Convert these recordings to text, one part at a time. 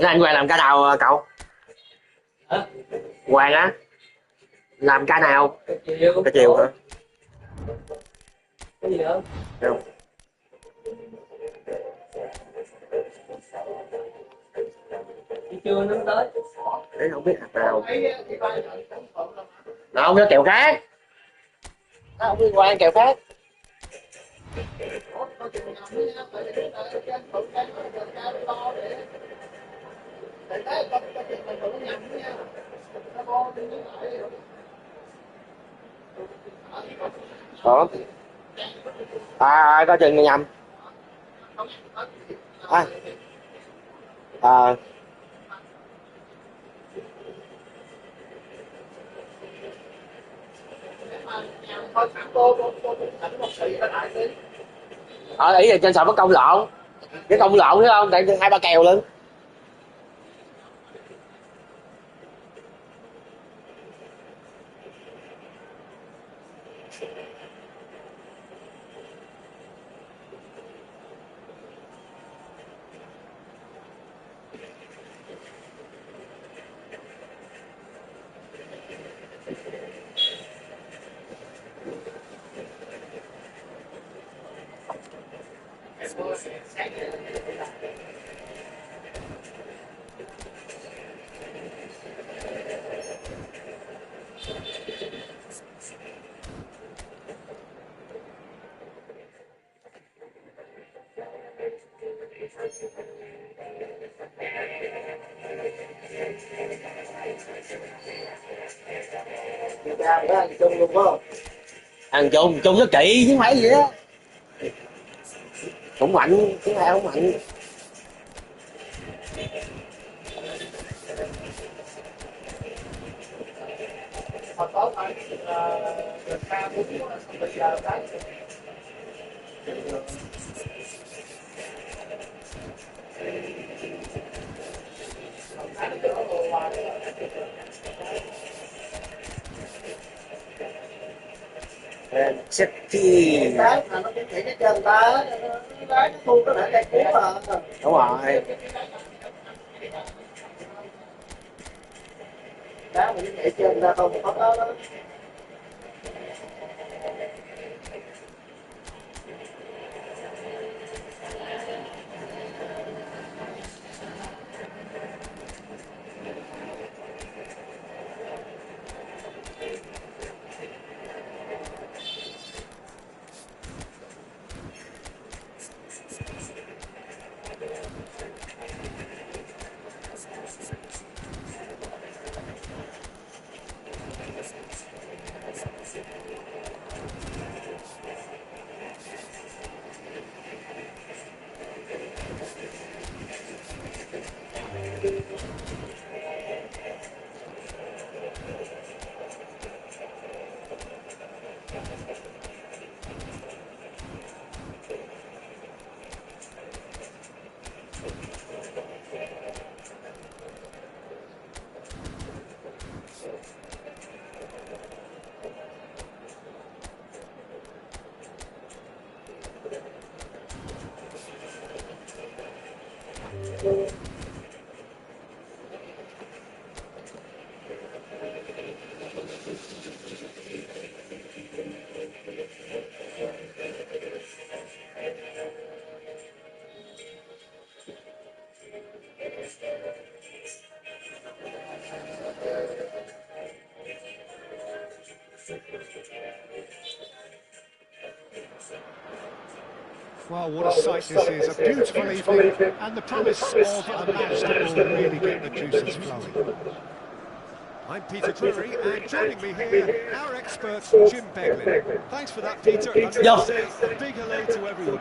Anh Hoàng làm ca nào cậu? Hả? Hoàng á, làm ca nào? Chiều. Ca chiều hả? Cái gì nữa? Không. Đi chưa nó tới. Đấy không biết hạt nào. Nó không có kẹo khác. Nó không liên quan kẹo khác. Ủa? Coi chừng nhầm. À. À. Ý là trên sọ có công lộn. Cái công lộn thấy không? Tại hai ba kèo luôn. Ăn chung luôn phải không? Ăn chung rất kỹ chứ không phải gì đó. Cũng mạnh, chứ ai không mạnh. Hồi tối thôi, gần 3 4 xong bây giờ cái sexy. Cái mà nó cũng chỉ cái chân ta, nó thu có thể cây cuốn mà. Đúng rồi. Đá mình nhảy chân ra không có đó. Well, what a sight this is. A beautiful evening and the promise of a match that will really get the juices flowing. I'm Peter Drury, and joining me here, our expert, Jim Beglin. Thanks for that, Peter. And say a big hello to everyone.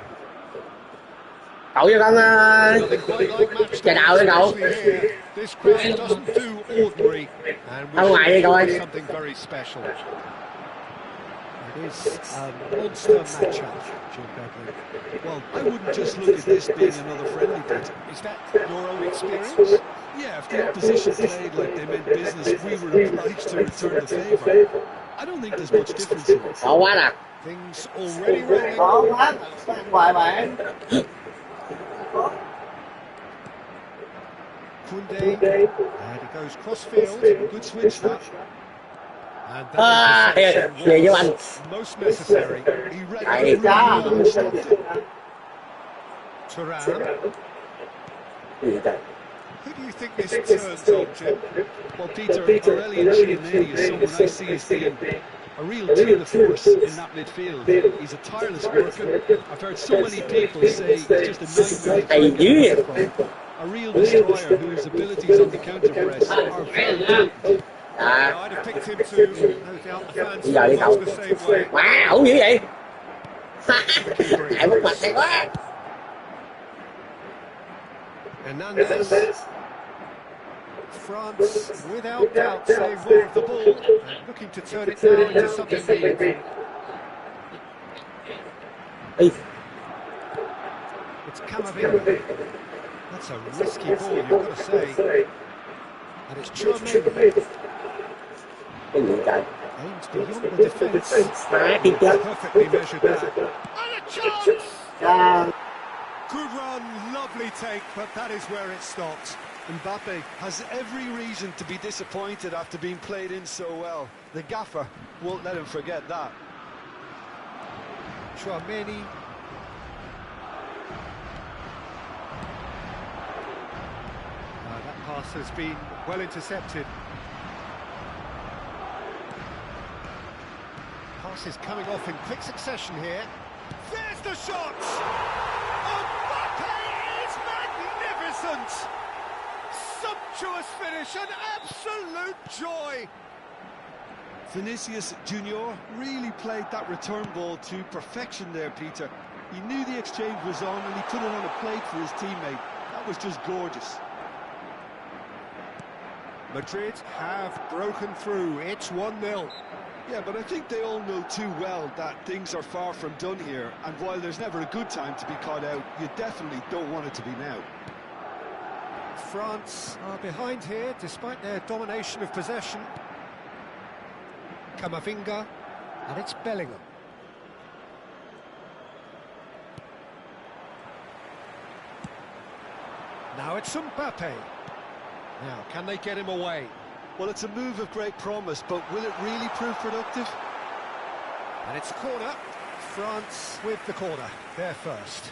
Cậu cho con Well, they quite like match trà day, đạo cho cậu. especially here. This crowd doesn't do ordinary, and Ra we're ngoài đi sure coi. it's something very special. It is a monster matchup, Jim Begley. Well, I wouldn't just look at this being another friendly, Peter. Is that your own experience? Yeah, if the opposition played like they meant business, we were obliged to return the favour. I don't think there's much difference here. Khó quá nè. Things already rolling. Khó quá. Ăn hoài bạn. Koundé, and he goes crossfield. Good switch that. And À, that về với anh. most necessary. He read Hay it cha. really well, stopped it. Thuram. Gì trời. Who do you think this turns on, Jim? Well, Peter, Aurelian Tchouameni is someone I see as being a real tour de force in that midfield. He's a tireless worker. I've heard so many people say he's just a nightmare to Hay try dữ and vậy. get from. A real destroyer whose abilities on the counter press are very potent. À, I'd have picked him to, no doubt the fans bây giờ đi feel cậu. much the same way. Wow, dữ vậy. Lại mất mặt hay quá. Hernandez. France, without doubt, save more of the ball, and looking to turn it now into something meaningful. Ê, It's Camavinga. That's a risky ball, you've got to say. And it's Tchouameni. cái gì trời. Aims beyond the defence. Má đi chết. Perfectly measured that. And a chance! À, Good run, lovely take, but that is where it stopped. Mbappe has every reason to be disappointed after being played in so well. The gaffer won't let him forget that. Tchouameni. That pass has been well intercepted. Passes coming off in quick succession here. There's the shot! Mbappe is magnificent! Sumptuous finish, an absolute joy! Vinicius Junior really played that return ball to perfection there, Peter. He knew the exchange was on and he put it on a plate for his teammate. That was just gorgeous. Madrid have broken through. It's 1-0. Yeah, but I think they all know too well that things are far from done here, and while there's never a good time to be caught out, you definitely don't want it to be now. France are behind here despite their domination of possession. Camavinga, and it's Bellingham. Now it's Mbappe. Now, can they get him away? Well, it's a move of great promise, but will it really prove productive? And it's a corner. France with the corner. They're first.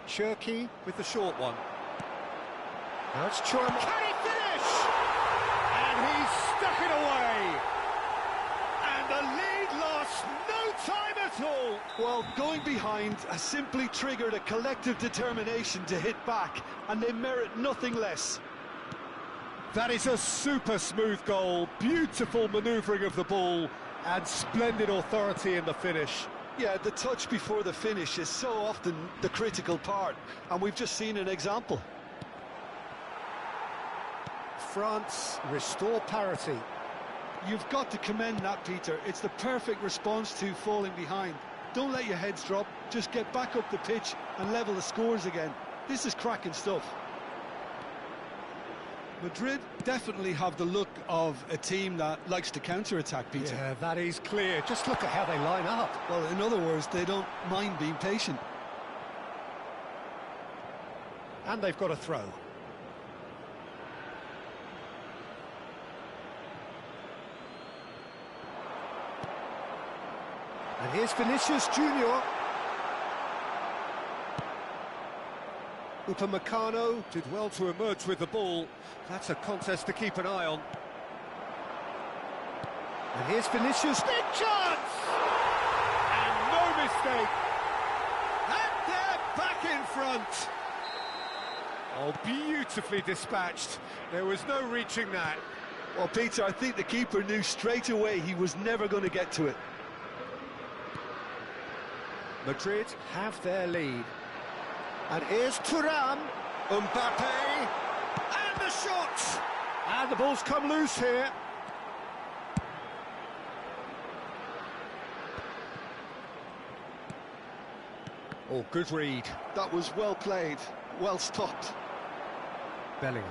Cherki with the short one. Now it's Tchouameni. Can he finish? And he's stuck it away. And the lead lost no time at all. Well, going behind has simply triggered a collective determination to hit back, and they merit nothing less. That is a super smooth goal. Beautiful manoeuvring of the ball and splendid authority in the finish. Yeah, the touch before the finish is so often the critical part, and we've just seen an example. France restore parity. You've got to commend that, Peter. It's the perfect response to falling behind. Don't let your heads drop, just get back up the pitch and level the scores again. This is cracking stuff. Madrid definitely have the look of a team that likes to counter-attack, Peter. Yeah, that is clear. Just look at how they line up. Well, in other words, they don't mind being patient. And they've got a throw. And here's Vinicius Junior. Upamecano did well to emerge with the ball. That's a contest to keep an eye on. And here's Vinicius. Big chance! And no mistake. And they're back in front. Oh, beautifully dispatched. There was no reaching that. Well, Peter, I think the keeper knew straight away he was never going to get to it. Madrid have their lead. And here's Thuram, Mbappe, and the shot! And the ball's come loose here. Oh, good read. That was well played, well stopped. Bellingham.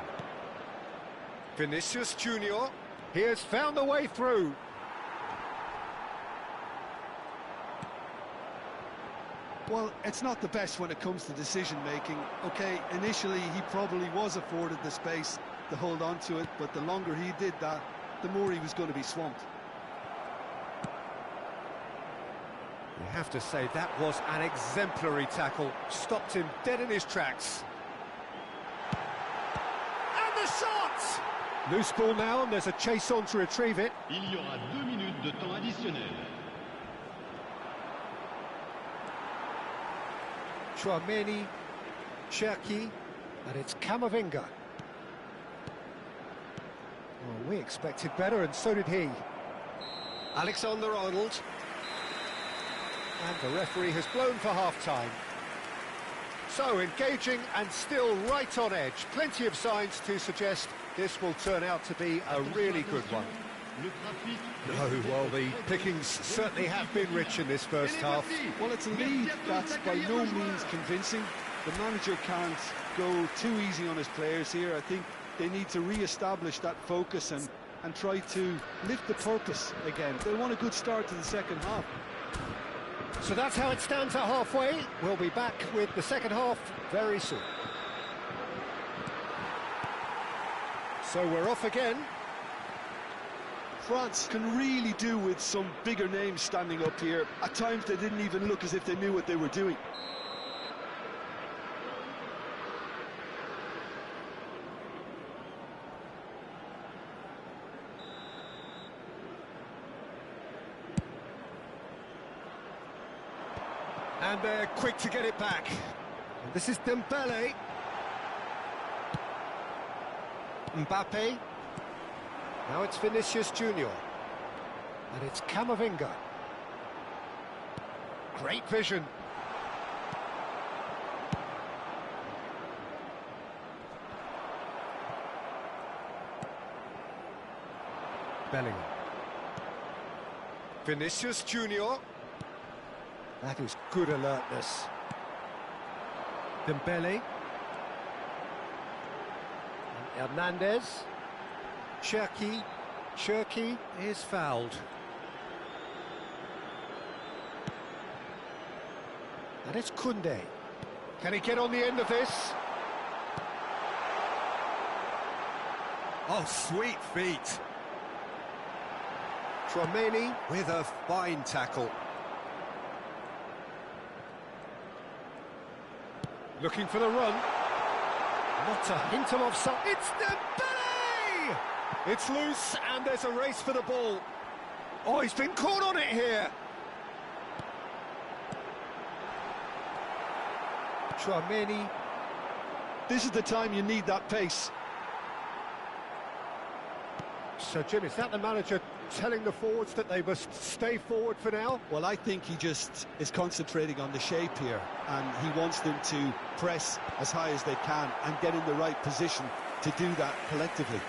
Vinicius Junior. He has found the way through. Well, it's not the best when it comes to decision-making. OK, initially he probably was afforded the space to hold on to it, but the longer he did that, the more he was going to be swamped. You have to say that was an exemplary tackle. Stopped him dead in his tracks. And the shot! Loose ball now, and there's a chase on to retrieve it. Il y aura 2 minutes de temps additionnel. Chouameni, Cherki, and it's Camavinga. Well, we expected better, and so did he. Alexander-Arnold. And the referee has blown for half-time. So, engaging and still right on edge. Plenty of signs to suggest this will turn out to be a really good one. No, well, the pickings certainly have been rich in this first half. Well, it's a lead that's by no means convincing. The manager can't go too easy on his players here. I think they need to re-establish that focus and try to lift the purpose again. They want a good start to the second half. So that's how it stands at halfway. We'll be back with the second half very soon. So we're off again. France can really do with some bigger names standing up here. At times they didn't even look as if they knew what they were doing. And they're quick to get it back. And this is Dembele. Mbappe. Now it's Vinicius Junior. And it's Camavinga. Great vision. Bellingham. Vinicius Junior. That is good alertness. Dembele. And Hernandez. Cherki. Cherki is fouled. And it's Koundé. Can he get on the end of this? Oh, sweet feet. Chouameni with a fine tackle. Looking for the run. Not a hint of offside. It's Dembele! It's loose, and there's a race for the ball. Oh, he's been caught on it here. Chouameni. This is the time you need that pace. So, Jim, is that the manager telling the forwards that they must stay forward for now? Well, I think he just is concentrating on the shape here, and he wants them to press as high as they can and get in the right position to do that collectively.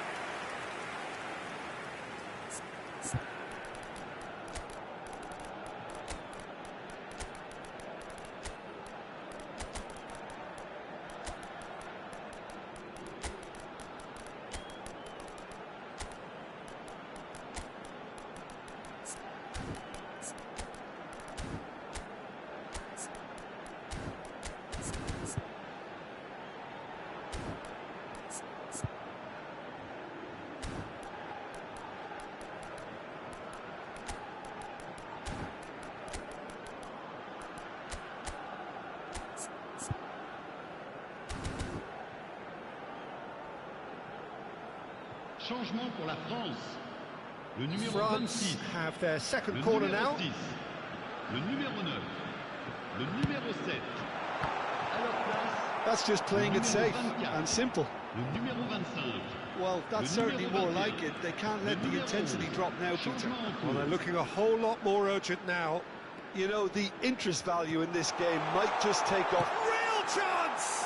Changement pour la France. Le numéro France 26. have their second Le corner numéro now. 6. Le numéro 9. Le numéro 7. À leur place, That's just playing it numéro safe 24. and simple. Le numéro 25. Well, that's certainly more like it. They can't let the intensity drop now, Peter. Changement en Well, they're cours. looking a whole lot more urgent now. You know, the interest value in this game might just take off. Real chance!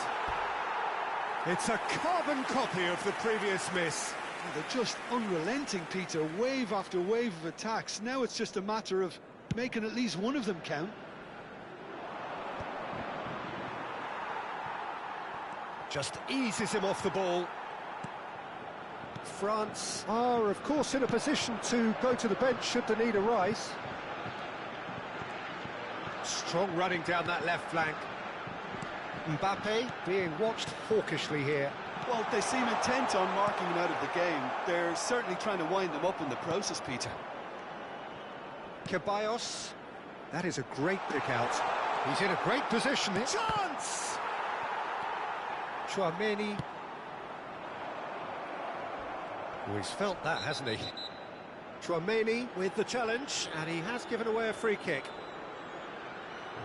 It's a carbon copy of the previous miss. They're just unrelenting, Peter. Wave after wave of attacks. Now it's just a matter of making at least one of them count. Just eases him off the ball. France are, of course, in a position to go to the bench should the need arise. Strong running down that left flank. Mbappe being watched hawkishly here. Well, they seem intent on marking him out of the game. They're certainly trying to wind him up in the process, Peter. Ceballos. That is a great pick out. He's in a great position. Chance! Tchouaméni. Oh, he's felt that, hasn't he? Tchouaméni with the challenge, and he has given away a free kick.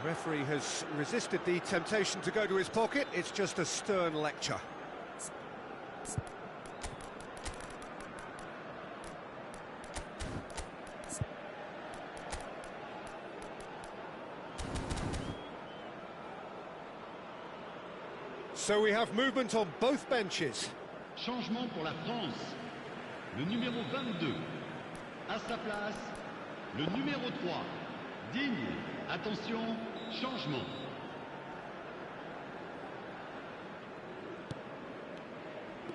The referee has resisted the temptation to go to his pocket. It's just a stern lecture. So we have movement on both benches. Changement pour la France. Le numéro 22. À sa place, le numéro 3. Digne. Attention, changement.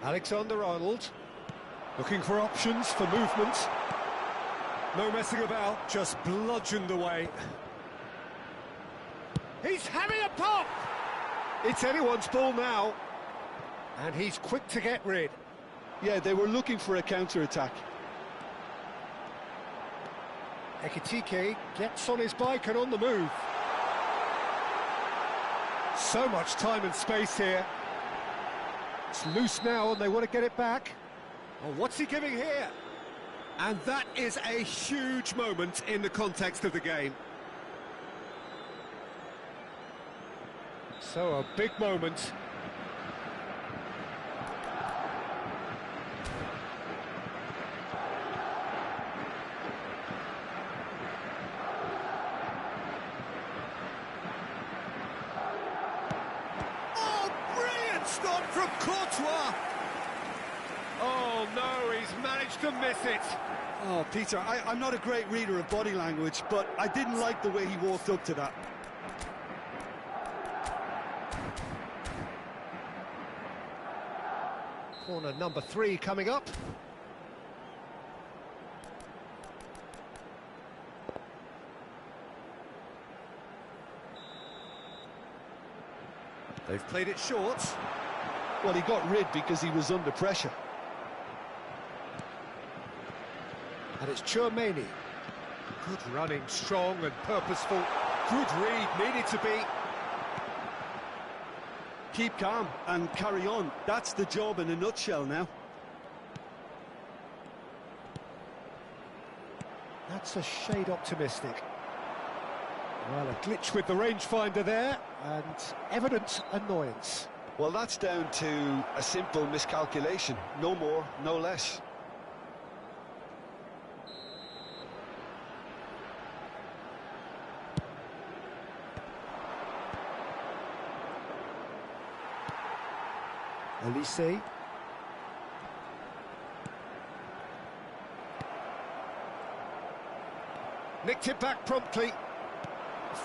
Alexander-Arnold looking for options for movement. No messing about, just bludgeoned away. He's having a pop! It's anyone's ball now. And he's quick to get rid. Yeah, they were looking for a counter-attack. Ekitike gets on his bike and on the move. So much time and space here. It's loose now and they want to get it back. Oh, what's he giving here? And that is a huge moment in the context of the game. So a big moment. Oh, brilliant stop from Courtois! Oh no, he's managed to miss it. Oh, Peter, I'm not a great reader of body language, but I didn't like the way he walked up to that. Corner number 3 coming up. They've played it short. Well, he got rid because he was under pressure. And it's Tchouaméni. Good running, strong and purposeful. Good read, needed to be. Keep calm and carry on. That's the job in a nutshell now. That's a shade optimistic. Well, a glitch with the rangefinder there, and evident annoyance. Well, that's down to a simple miscalculation. No more, no less. Elise. Nicked it back promptly.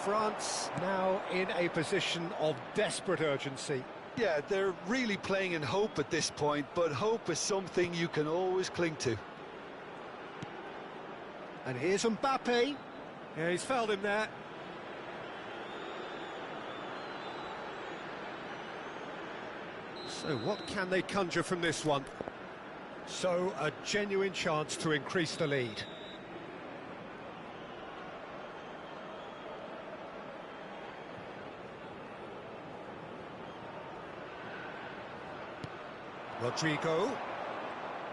France now in a position of desperate urgency. Yeah, they're really playing in hope at this point, but hope is something you can always cling to. And here's Mbappe. Yeah, he's fouled him there. So what can they conjure from this one? So a genuine chance to increase the lead. Rodrigo.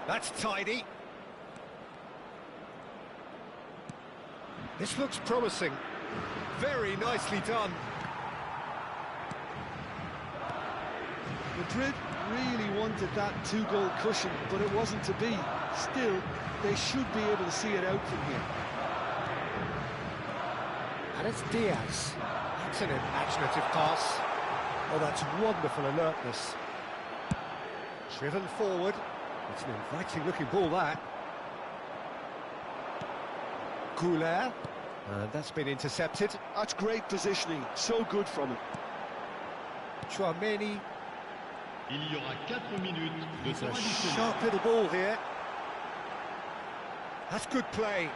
That's tidy. This looks promising. Very nicely done. Madrid really wanted that two-goal cushion, but it wasn't to be. Still, they should be able to see it out from here. And it's Diaz. That's an imaginative pass. Oh, that's wonderful alertness. Driven forward. It's an inviting-looking ball, that. Goulet. And that's been intercepted. That's great positioning, so good from him. Chouameni. Il y aura 4 minutes de It's temps a additionnel. sharp little ball here. That's good play.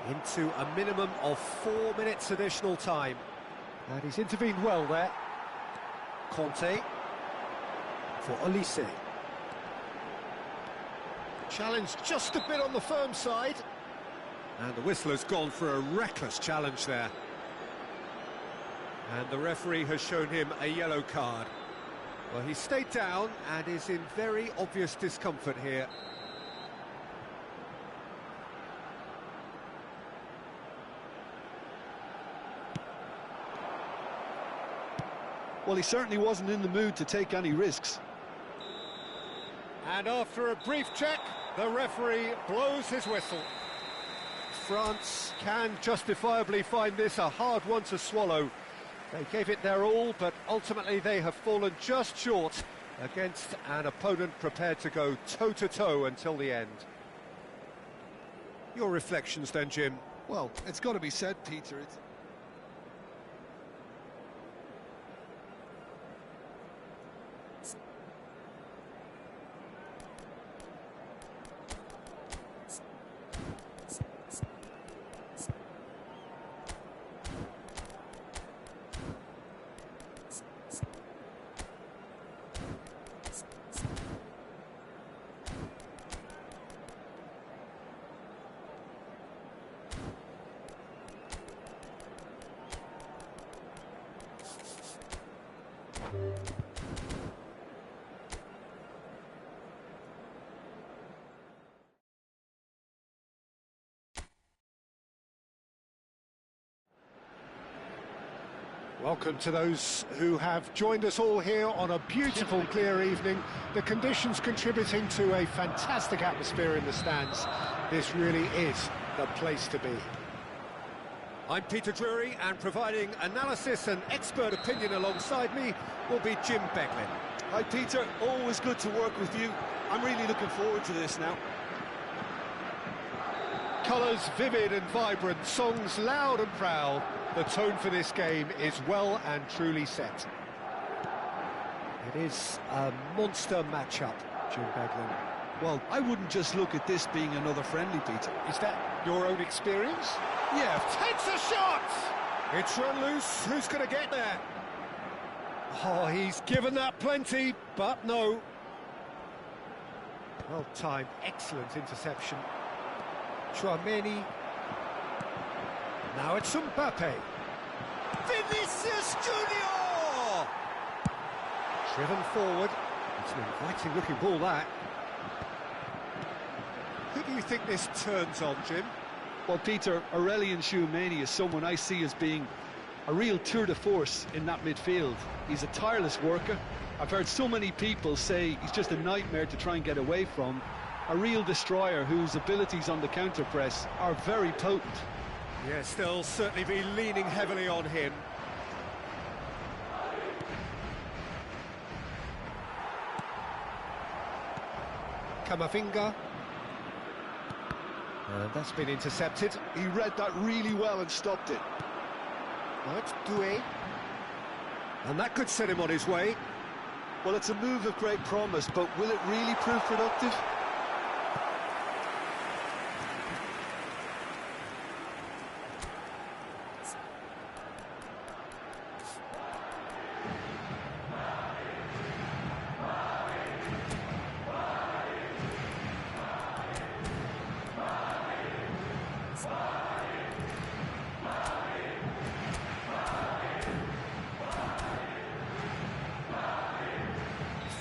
Into a minimum of 4 minutes additional time. And he's intervened well there. Conte for Olise. Challenge just a bit on the firm side. And the whistle has gone for a reckless challenge there. And the referee has shown him a yellow card. Well, he stayed down and is in very obvious discomfort here. Well, he certainly wasn't in the mood to take any risks. And after a brief check, the referee blows his whistle. France can justifiably find this a hard one to swallow. They gave it their all, but ultimately they have fallen just short against an opponent prepared to go toe-to-toe until the end. Your reflections then, Jim? Well, it's got to be said, Peter. Welcome to those who have joined us all here on a beautiful, clear evening. The conditions contributing to a fantastic atmosphere in the stands. This really is the place to be. I'm Peter Drury, and providing analysis and expert opinion alongside me will be Jim Beglin. Hi, Peter. Always good to work with you. I'm really looking forward to this now. Colours vivid and vibrant, songs loud and proud. The tone for this game is well and truly set. It is a monster matchup, Jim Beglin. Well, I wouldn't just look at this being another friendly, Peter. Is that your own experience? Yeah. Takes a shot! It's run loose. Who's going to get there? Oh, he's given that plenty, but no. Well timed, excellent interception. Chouameni. Now it's Mbappe. Vinicius Junior! Driven forward. It's an inviting looking ball, that. Who do you think this turns on, Jim? Well, Peter, Aurelien Tchouameni is someone I see as being a real tour de force in that midfield. He's a tireless worker. I've heard so many people say he's just a nightmare to try and get away from. A real destroyer whose abilities on the counter-press are very potent. Yes, they'll certainly be leaning heavily on him. Camavinga. And that's been intercepted. He read that really well and stopped it. Now it's Doué. And that could set him on his way. Well, it's a move of great promise, but will it really prove productive?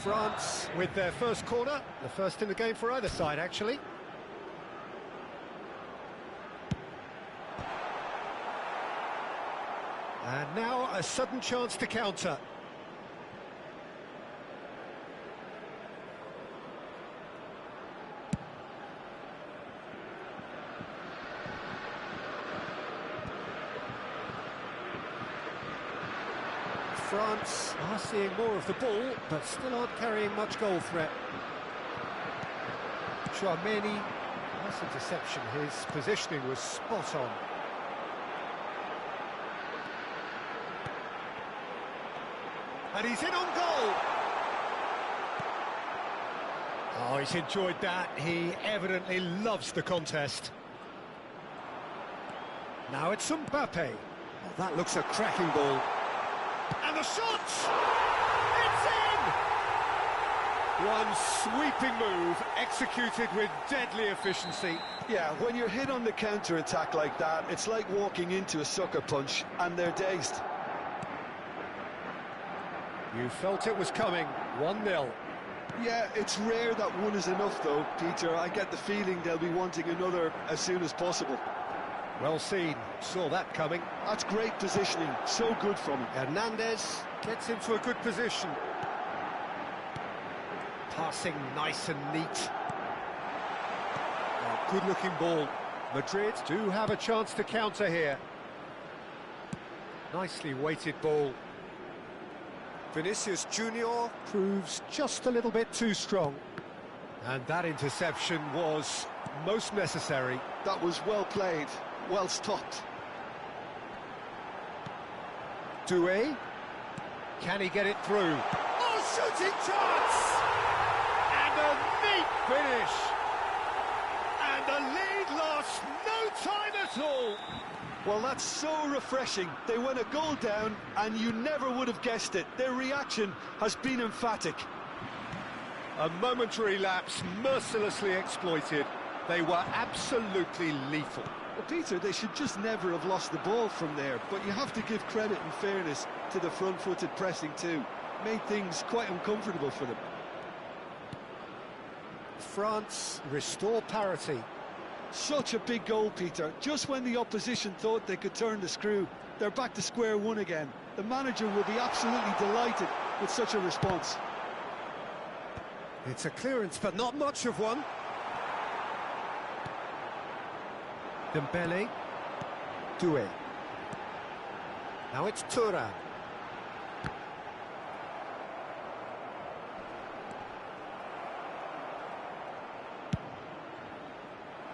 France with their first corner, the first in the game for either side, actually. And now a sudden chance to counter. France are seeing more of the ball, but still aren't carrying much goal threat. Chouameni, nice interception, his positioning was spot on. And he's in on goal! Oh, he's enjoyed that. He evidently loves the contest. Now it's Mbappe. Oh, that looks a cracking ball. And the shot! It's in! One sweeping move, executed with deadly efficiency. Yeah, when you're hit on the counter-attack like that, it's like walking into a sucker punch, and they're dazed. You felt it was coming. 1-0. Yeah, it's rare that one is enough, though, Peter. I get the feeling they'll be wanting another as soon as possible. Well seen. Saw that coming. That's great positioning. So good from him. Hernandez gets into a good position. Passing nice and neat. Oh, good-looking ball. Madrid do have a chance to counter here. Nicely weighted ball. Vinicius Junior proves just a little bit too strong. And that interception was most necessary. That was well played, well stopped. Doué. Can he get it through? Oh, shooting chance! And a neat finish! And the lead lost no time at all! Well, that's so refreshing. They went a goal down, and you never would have guessed it. Their reaction has been emphatic. A momentary lapse mercilessly exploited. They were absolutely lethal. Well, Peter, they should just never have lost the ball from there, but you have to give credit and fairness to the front-footed pressing too. Made things quite uncomfortable for them. France restore parity. Such a big goal, Peter. Just when the opposition thought they could turn the screw, they're back to square one again. The manager will be absolutely delighted with such a response. It's a clearance, but not much of one. Dembele. Doué. Now it's Thuram.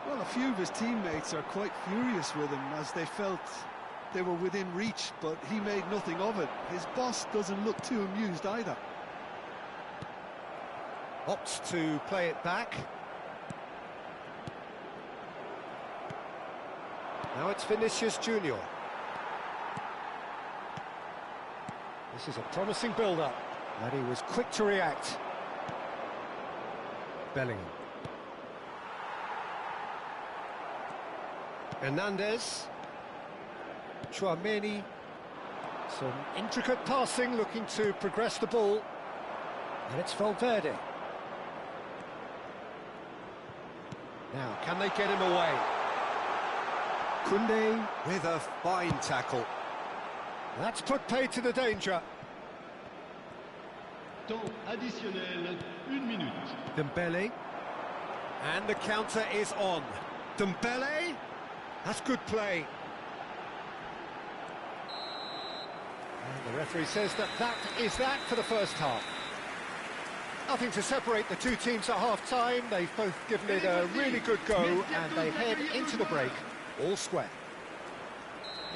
Well, a few of his teammates are quite furious with him as they felt they were within reach, but he made nothing of it. His boss doesn't look too amused either. Opts to play it back. Now it's Vinicius Junior. This is a promising build-up, and he was quick to react. Bellingham. Hernandez. Chouameni. Some intricate passing, looking to progress the ball. And it's Valverde. Now, can they get him away? Koundé with a fine tackle. That's put paid to the danger. Temps additionnel, 1 minute. Dembele. And the counter is on. Dembele. That's good play. And the referee says that is that for the first half. Nothing to separate the two teams at half-time. They've both given it a really good go, and they head into the break all square.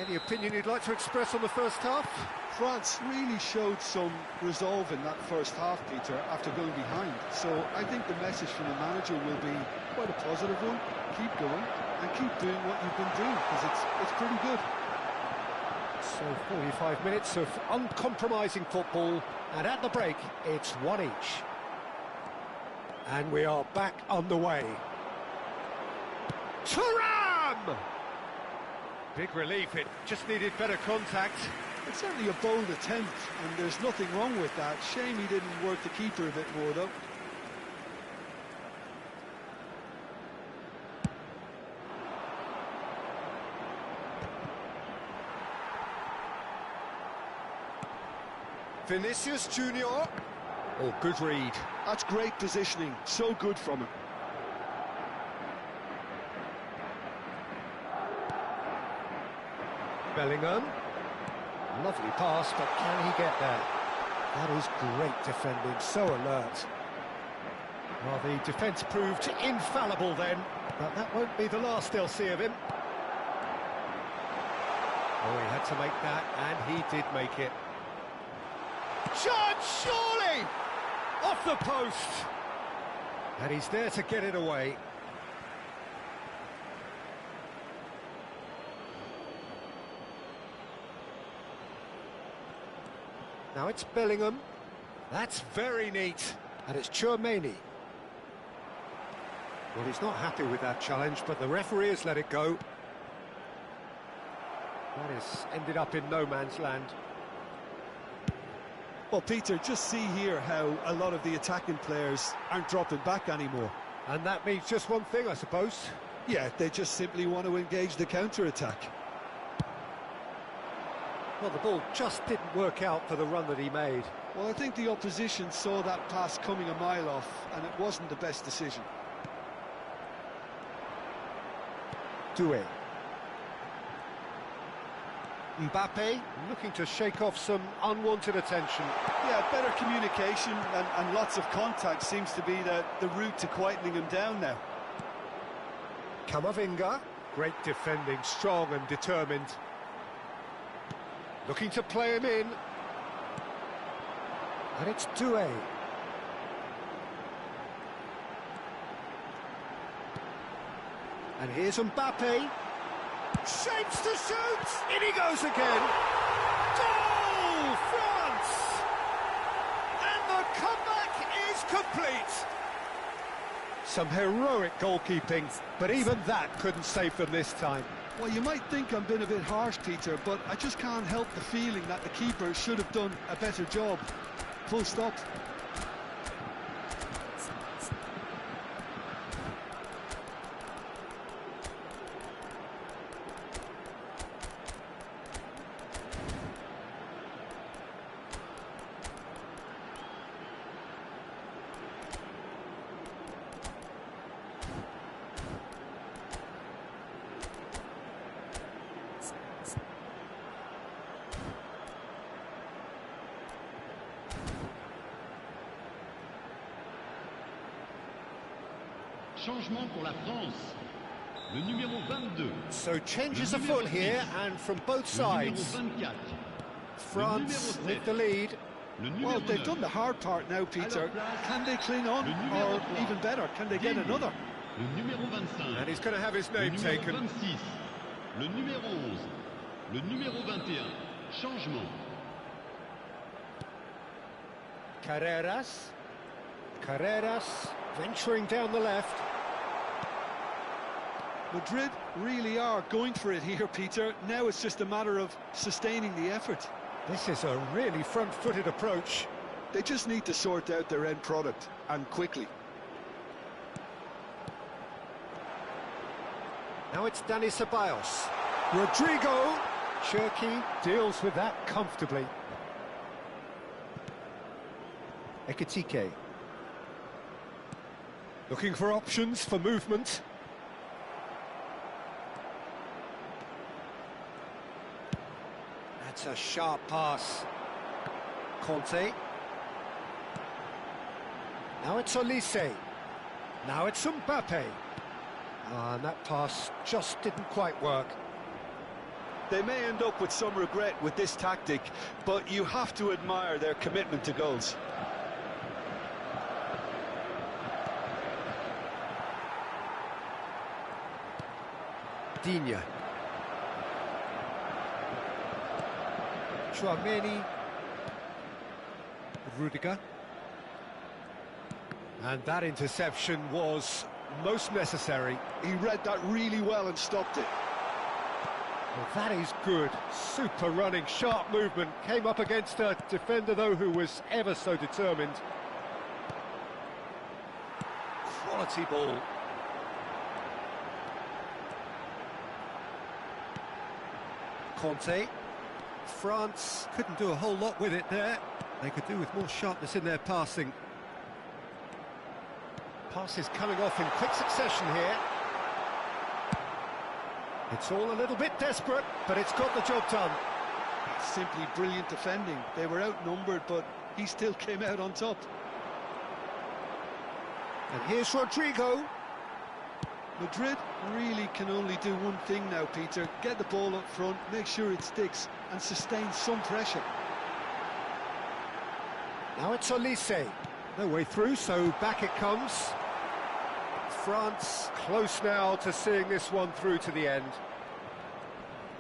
Any opinion you'd like to express on the first half? France really showed some resolve in that first half, Peter, after going behind. So I think the message from the manager will be quite a positive one. Keep going and keep doing what you've been doing, because it's pretty good. So 45 minutes of uncompromising football, and at the break, it's one each. And we are back underway. Thuram! Big relief, it just needed better contact. It's certainly a bold attempt, and there's nothing wrong with that. Shame he didn't work the keeper a bit more, though. Vinicius Junior. Oh, good read. That's great positioning. So good from him. Bellingham. Lovely pass, but can he get there? That is great defending, so alert. Well, the defence proved infallible then, but that won't be the last they'll see of him. Oh, he had to make that, and he did make it. Shot, surely! Off the post! And he's there to get it away. Now it's Bellingham. That's very neat. And it's Tchouaméni. Well, he's not happy with that challenge, but the referee has let it go. That has ended up in no man's land. Well, Peter, just see here how a lot of the attacking players aren't dropping back anymore. And that means just one thing, I suppose. Yeah, they just simply want to engage the counter-attack. Well, the ball just didn't work out for the run that he made. Well, I think the opposition saw that pass coming a mile off, and it wasn't the best decision. Doué. Mbappe looking to shake off some unwanted attention. Yeah, better communication and lots of contact seems to be the route to quietening him down now. Camavinga, great defending, strong and determined. Looking to play him in. And it's Doué. And here's Mbappe. Shapes to shoot! In he goes again! Goal! France! And the comeback is complete! Some heroic goalkeeping, but even that couldn't save them this time. Well, you might think I'm being a bit harsh, Peter, but I just can't help the feeling that the keeper should have done a better job. Full stop. Changement pour la France. Le numéro 22. So changes afoot here, and from both sides. Le numéro 24. France with the lead. Le numéro Well, they've 9. done the hard part now, Peter. Can they clean on? Le numéro Or 3. even better, can they get another? Le numéro 25. And he's going to have his Le name numéro taken. 26. Le numéro 11. Le numéro 21. Changement. Carreras. Carreras venturing down the left. Madrid really are going for it here, Peter. Now it's just a matter of sustaining the effort. This is a really front-footed approach. They just need to sort out their end product, and quickly. Now it's Dani Ceballos. Rodrigo. Cherki deals with that comfortably. Ekitike. Looking for options for movement. That's a sharp pass. Conte. Now it's Olise. Now it's Mbappe. And that pass just didn't quite work. They may end up with some regret with this tactic, but you have to admire their commitment to goals. Digne. Tchouaméni. Rudiger. And that interception was most necessary. He read that really well and stopped it. Well, that is good. Super running, sharp movement. Came up against a defender, though, who was ever so determined. Quality ball. Conte. France couldn't do a whole lot with it there. They could do with more sharpness in their passing. Passes coming off in quick succession here. It's all a little bit desperate, but it's got the job done. simply brilliant defending. They were outnumbered, but he still came out on top. And here's Rodrigo. Madrid really can only do one thing now, Peter. Get the ball up front, make sure it sticks, and sustain some pressure. Now it's Olise. No way through, so back it comes. France close now to seeing this one through to the end.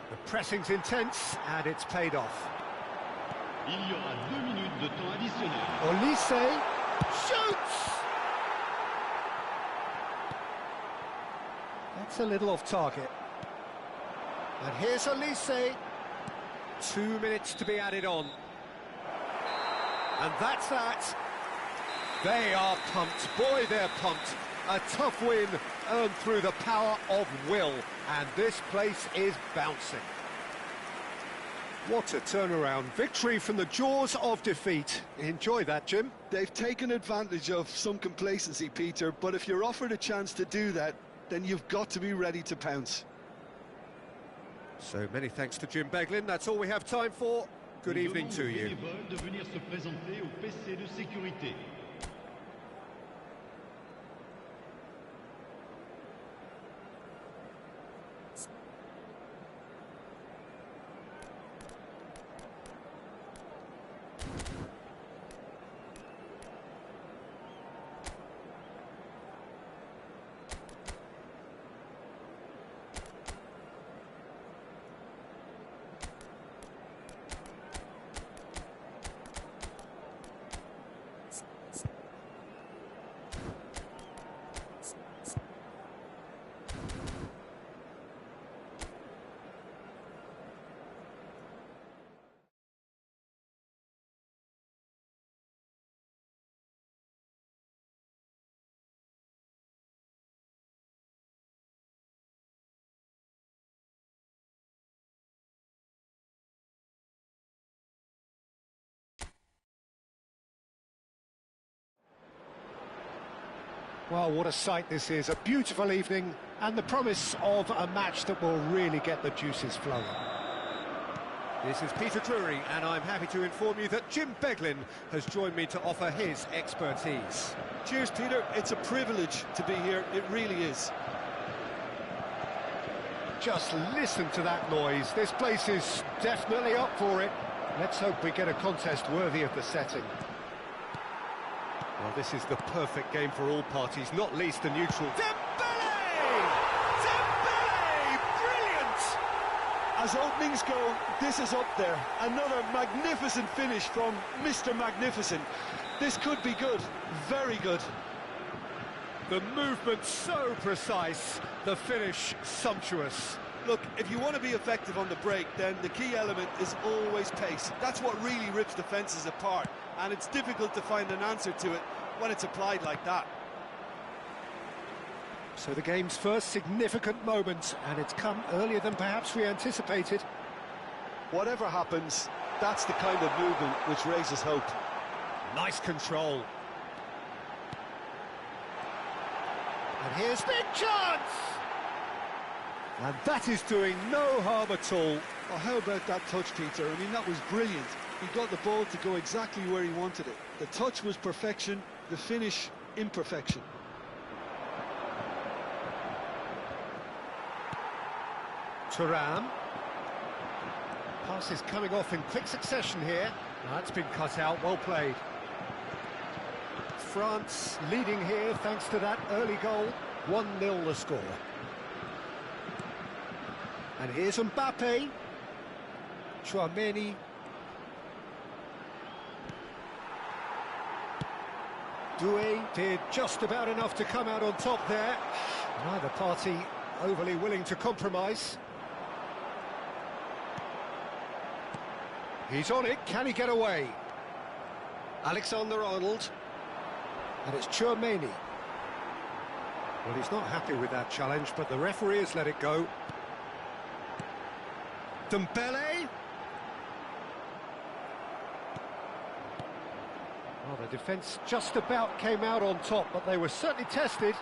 The pressing's intense, and it's paid off. Il y aura 2 minutes de temps additionnel. Olise shoots! That's a little off target. And here's Olise. 2 minutes to be added on. And that's that. They are pumped. Boy, they're pumped. A tough win earned through the power of will. And this place is bouncing. What a turnaround. Victory from the jaws of defeat. Enjoy that, Jim. They've taken advantage of some complacency, Peter, but if you're offered a chance to do that, then you've got to be ready to pounce. So many thanks to Jim Beglin. That's all we have time for. Good evening to you. De venir se présenter au PC de sécurité. Well, what a sight this is. A beautiful evening and the promise of a match that will really get the juices flowing. This is Peter Drury, and I'm happy to inform you that Jim Beglin has joined me to offer his expertise. Cheers, Peter. It's a privilege to be here. It really is. Just listen to that noise. This place is definitely up for it. Let's hope we get a contest worthy of the setting. Well, this is the perfect game for all parties, not least the neutral. Dembele! Dembele! Brilliant! As openings go, this is up there. Another magnificent finish from Mr. Magnificent. This could be good, very good. The movement so precise, the finish sumptuous. Look, if you want to be effective on the break, then the key element is always pace. That's what really rips defences apart, and it's difficult to find an answer to it when it's applied like that. So the game's first significant moment, and it's come earlier than perhaps we anticipated. Whatever happens, that's the kind of movement which raises hope. Nice control. And here's big chance! And that is doing no harm at all. Oh, how about that touch, Peter? I mean, that was brilliant. He got the ball to go exactly where he wanted it. The touch was perfection, the finish imperfection. Thuram. Pass is coming off in quick succession here. That's been cut out, well played. France leading here thanks to that early goal. 1-0 the score. And here's Mbappe. Chouameni. Doué did just about enough to come out on top there. Neither party overly willing to compromise. He's on it, can he get away? Alexander-Arnold. And it's Chouameni. Well, he's not happy with that challenge, but the referee has let it go. Dembele. Well, the defence just about came out on top, but they were certainly tested.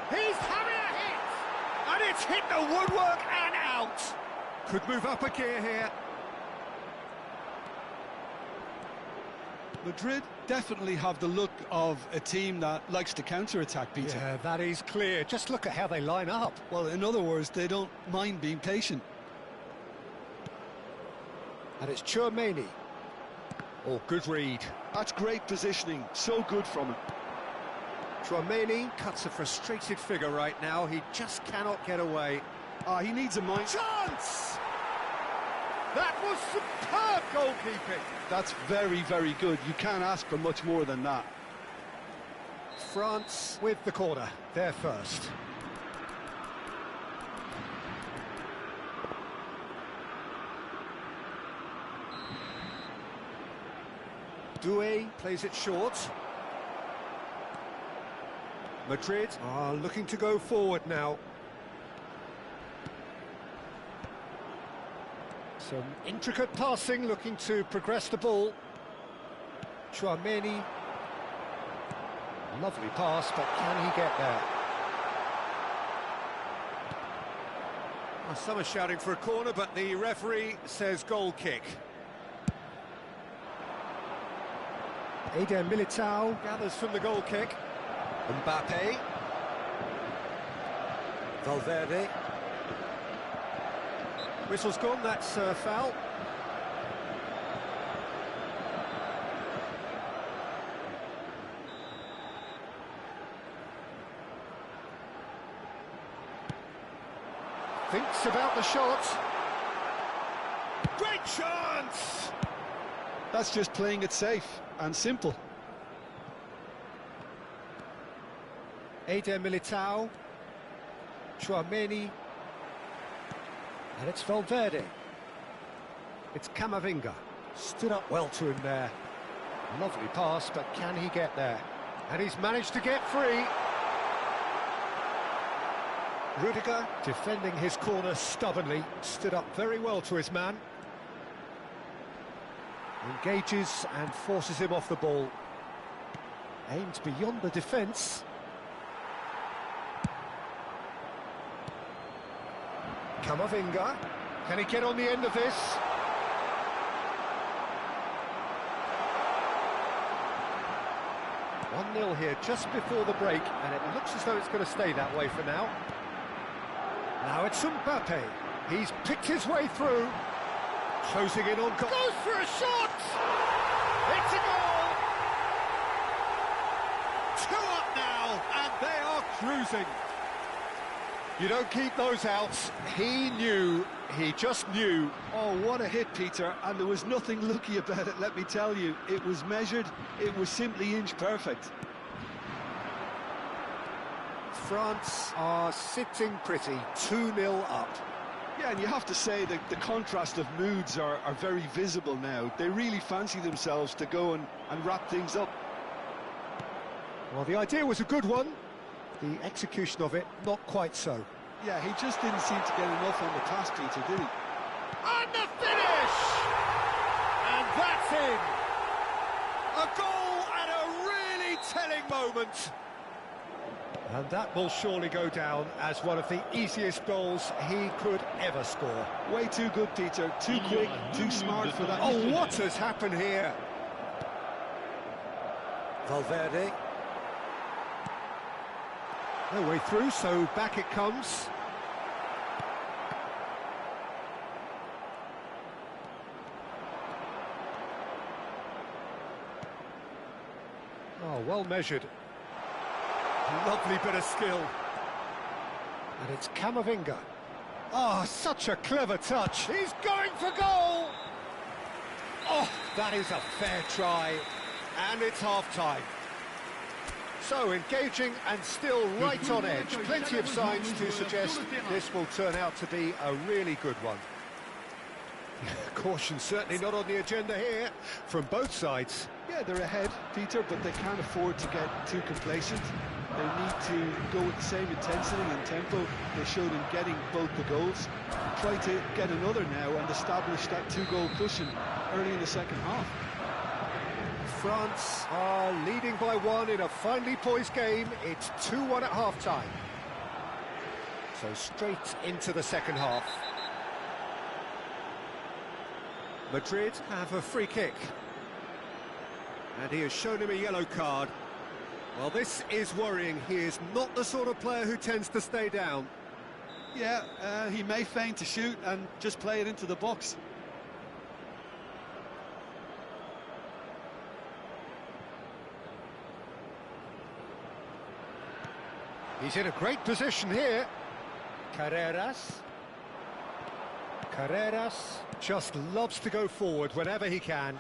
He's having a hit! And it's hit the woodwork and out! Could move up a gear here. Madrid definitely have the look of a team that likes to counter-attack, Peter. Yeah, that is clear. Just look at how they line up. Well, in other words, they don't mind being patient. And it's Tchouaméni. Oh, good read. That's great positioning, so good from him. Tchouaméni cuts a frustrated figure right now. He just cannot get away. He needs a mind. Chance! That was superb goalkeeping. That's very, very good. You can't ask for much more than that. France with the corner. They're first. Doué plays it short. Madrid are looking to go forward now. Some intricate passing, looking to progress the ball. Tchouaméni. Lovely pass, but can he get there? Well, some are shouting for a corner, but the referee says goal kick. Eder Militao gathers from the goal kick. Mbappe. Valverde. Whistle's gone, that's a foul. Thinks about the shot. Great chance! That's just playing it safe and simple. Eder Militao. Tchouaméni. And it's Valverde. It's Camavinga. Stood up well to him there. Lovely pass, but can he get there? And he's managed to get free. Rudiger defending his corner stubbornly. Stood up very well to his man. Engages and forces him off the ball. Aimed beyond the defence. Camavinga, can he get on the end of this? One 0 here just before the break, and it looks as though it's going to stay that way for now. Now it's Mbappe. He's picked his way through. Closing in on goal. Goes for a shot! It's a goal! 2 up now, and they are cruising. You don't keep those outs. He knew, he just knew. Oh, what a hit, Peter, and there was nothing lucky about it, let me tell you. It was measured, it was simply inch perfect. France are sitting pretty, 2-0 up. Yeah, and you have to say that the contrast of moods are very visible now. They really fancy themselves to go and wrap things up. Well, the idea was a good one. The execution of it, not quite so. Yeah, he just didn't seem to get enough on the task, Peter, did he? And the finish! And that's in! A goal at a really telling moment. And that will surely go down as one of the easiest goals he could ever score. Way too good, Peter. Too quick, too smart for that. Oh, what has happened here? Valverde. No way through, so back it comes. Oh, well measured. Lovely bit of skill. And it's Camavinga. Oh, such a clever touch. He's going for goal! Oh, that is a fair try. And it's half-time. So, engaging and still right on edge. Plenty of signs to suggest this will turn out to be a really good one. Caution certainly not on the agenda here from both sides. Yeah, they're ahead, Peter, but they can't afford to get too complacent. They need to go with the same intensity and tempo they showed in getting both the goals. Try to get another now and establish that 2-goal cushion early in the second half. France are leading by 1 in a finely poised game. It's 2-1 at half-time. So straight into the second half. Madrid have a free kick. And he has shown him a yellow card. Well, this is worrying. He is not the sort of player who tends to stay down. Yeah, he may feign to shoot and just play it into the box. He's in a great position here. Carreras just loves to go forward whenever he can.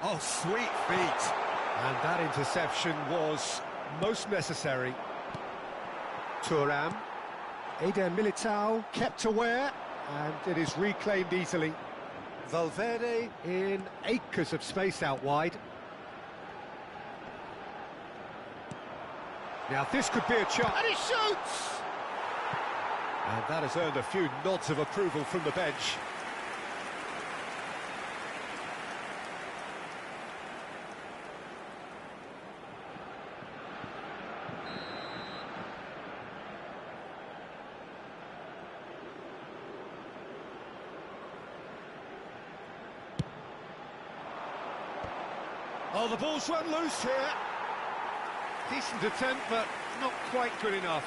Oh, sweet feet. And that interception was most necessary. Thuram. Eder Militao kept aware, and it is reclaimed easily. Valverde in acres of space out wide. Now this could be a chance, and he shoots! And that has earned a few nods of approval from the bench. Oh, the ball's run loose here. Decent attempt, but not quite good enough.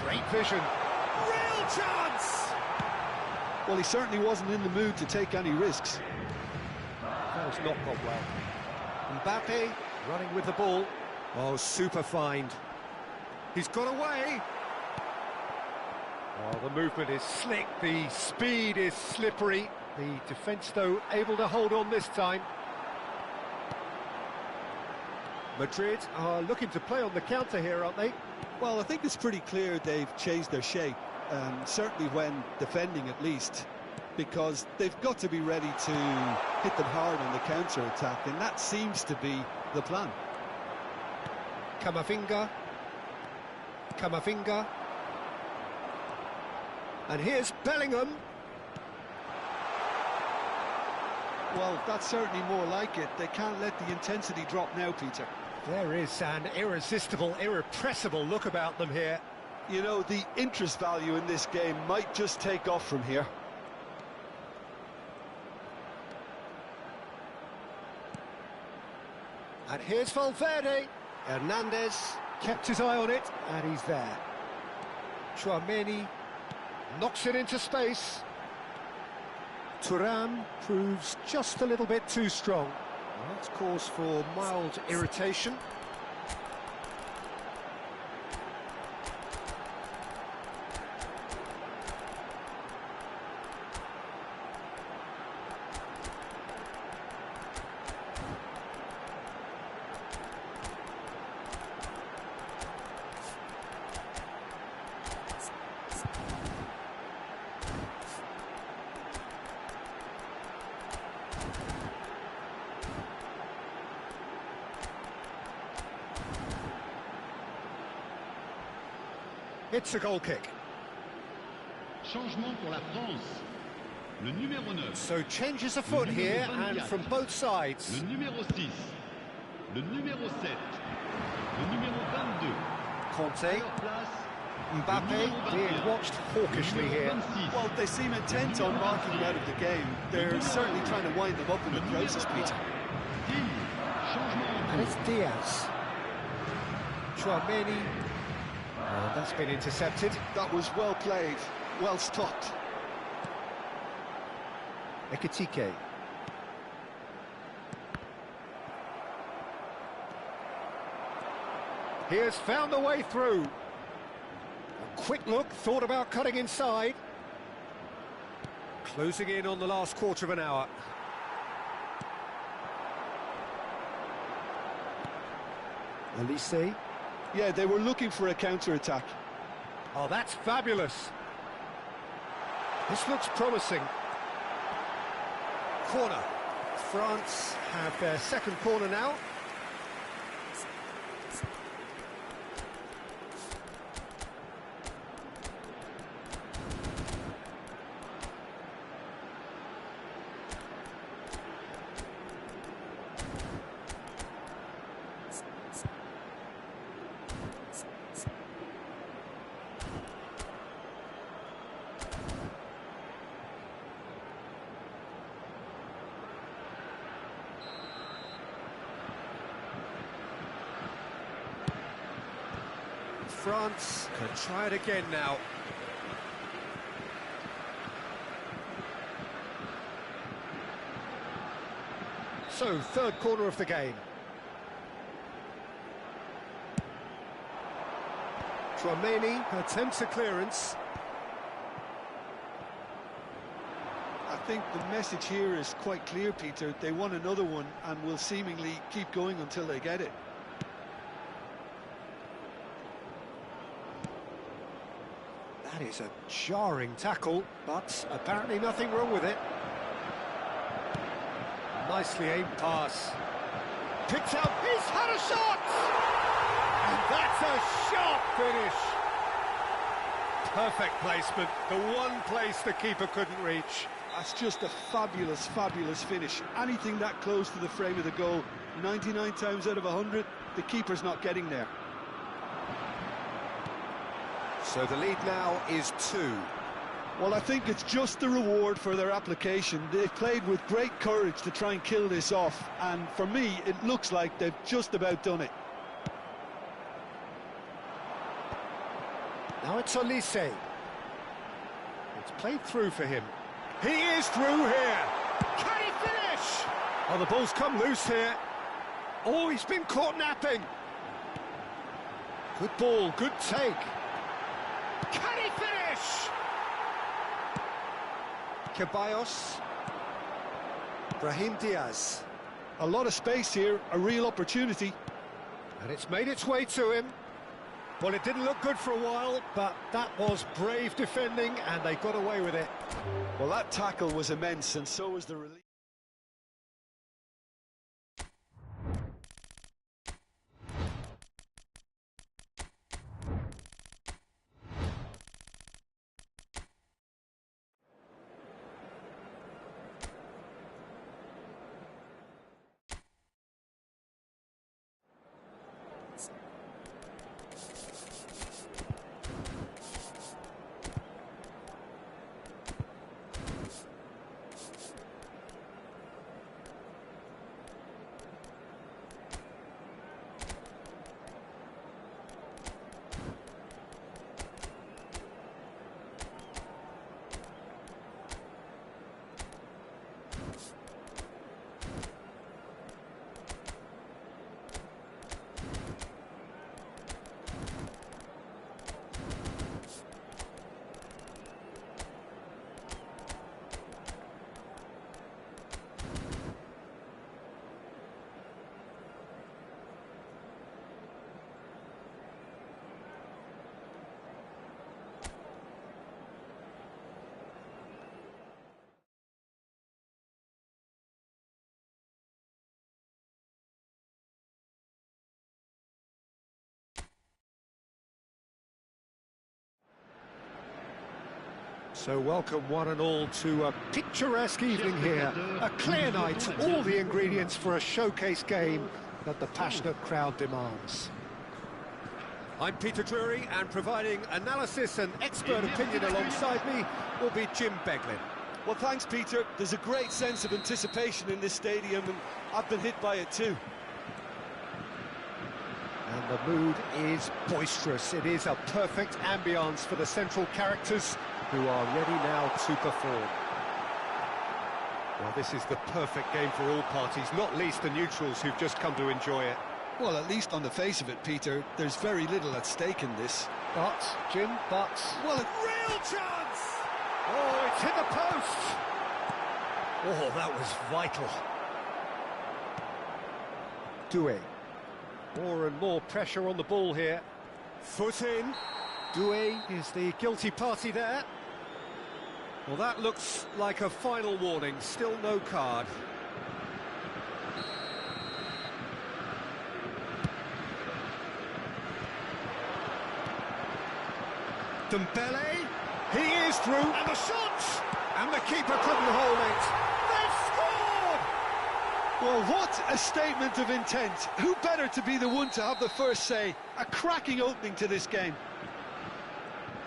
Great vision. Real chance! Well, he certainly wasn't in the mood to take any risks. That has not gone well. Mbappe running with the ball. Oh, super find. He's got away. Oh, the movement is slick, the speed is slippery. The defence, though, able to hold on this time. Madrid are looking to play on the counter here, aren't they? Well, I think it's pretty clear they've changed their shape, certainly when defending at least, because they've got to be ready to hit them hard on the counter-attack, and that seems to be the plan. Camavinga. And here's Bellingham. Well, that's certainly more like it. They can't let the intensity drop now, Peter. There is an irresistible, irrepressible look about them here. You know, the interest value in this game might just take off from here. And here's Valverde. Hernandez kept his eye on it, and he's there. Tchouaméni knocks it into space. Thuram proves just a little bit too strong. Well, that's cause for mild irritation. It's a goal kick. Changement pour la France. Le numéro 9. So changes afoot here, and from both sides. Le numéro 6. Le numéro 7. Le numéro 22. Conte. Leur place. Mbappe being watched hawkishly here. Well, they seem intent on marking him out of the game. They're certainly trying to wind them up in the process, Peter. And it's Diaz. Tchouaméni. Oh, that's been intercepted. That was well played, well stopped. Ekitike. He has found a way through. A quick look, thought about cutting inside. Closing in on the last quarter of an hour. Elise. Yeah, they were looking for a counter-attack. Oh, that's fabulous. This looks promising. Corner. France have their second corner now. France can try it again now. So, third corner of the game. Tchouameni attempts a clearance. I think the message here is quite clear, Peter. They want another one and will seemingly keep going until they get it. That is a jarring tackle, but apparently nothing wrong with it. Nicely aimed pass. Picked up, he's had a shot! And that's a sharp finish. Perfect placement, the one place the keeper couldn't reach. That's just a fabulous, fabulous finish. Anything that close to the frame of the goal, 99 times out of 100, the keeper's not getting there. So the lead now is 2. Well, I think it's just the reward for their application. They've played with great courage to try and kill this off, and for me, it looks like they've just about done it. Now it's Olise. It's played through for him. He is through here. Can he finish? Oh, the ball's come loose here. Oh, he's been caught napping. Good ball, good take. Can he finish? Ceballos. Brahim Diaz. A lot of space here, a real opportunity. And it's made its way to him. Well, it didn't look good for a while, but that was brave defending, and they got away with it. Well, that tackle was immense, and so was the release. So welcome one and all to a picturesque evening here. A clear night, all the ingredients for a showcase game that the passionate crowd demands. I'm Peter Drury, and providing analysis and expert opinion alongside me will be Jim Beglin. Well, thanks, Peter. There's a great sense of anticipation in this stadium, and I've been hit by it too. And the mood is boisterous. It is a perfect ambience for the central characters who are ready now to perform. Well, this is the perfect game for all parties, not least the neutrals who've just come to enjoy it. Well, at least on the face of it, Peter, there's very little at stake in this. But, Jim, but... Well, real chance! Oh, it's hit the post! Oh, that was vital. Doué. More and more pressure on the ball here. Foot in. Doué is the guilty party there. Well, that looks like a final warning. Still no card. Dembele, he is through, and the shot! And the keeper couldn't hold it. They've scored! Well, what a statement of intent. Who better to be the one to have the first say? A cracking opening to this game.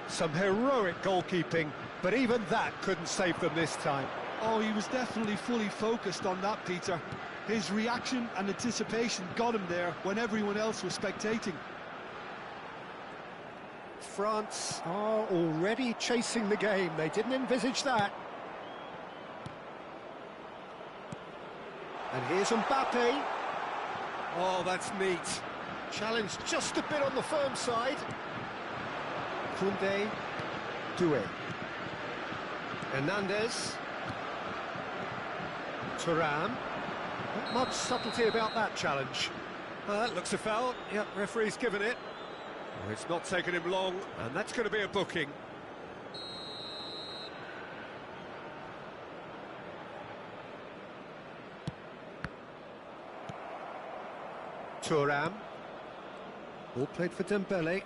Some heroic goalkeeping, but even that couldn't save them this time. Oh, he was definitely fully focused on that, Peter. His reaction and anticipation got him there when everyone else was spectating. France are already chasing the game. They didn't envisage that. And here's Mbappe. Oh, that's neat. Challenge just a bit on the firm side. Koundé, Doué. Hernandez. Thuram. Not much subtlety about that challenge. That looks a foul. Yep, referee's given it. Well, it's not taken him long, and that's going to be a booking. Thuram. Ball played for Dembele.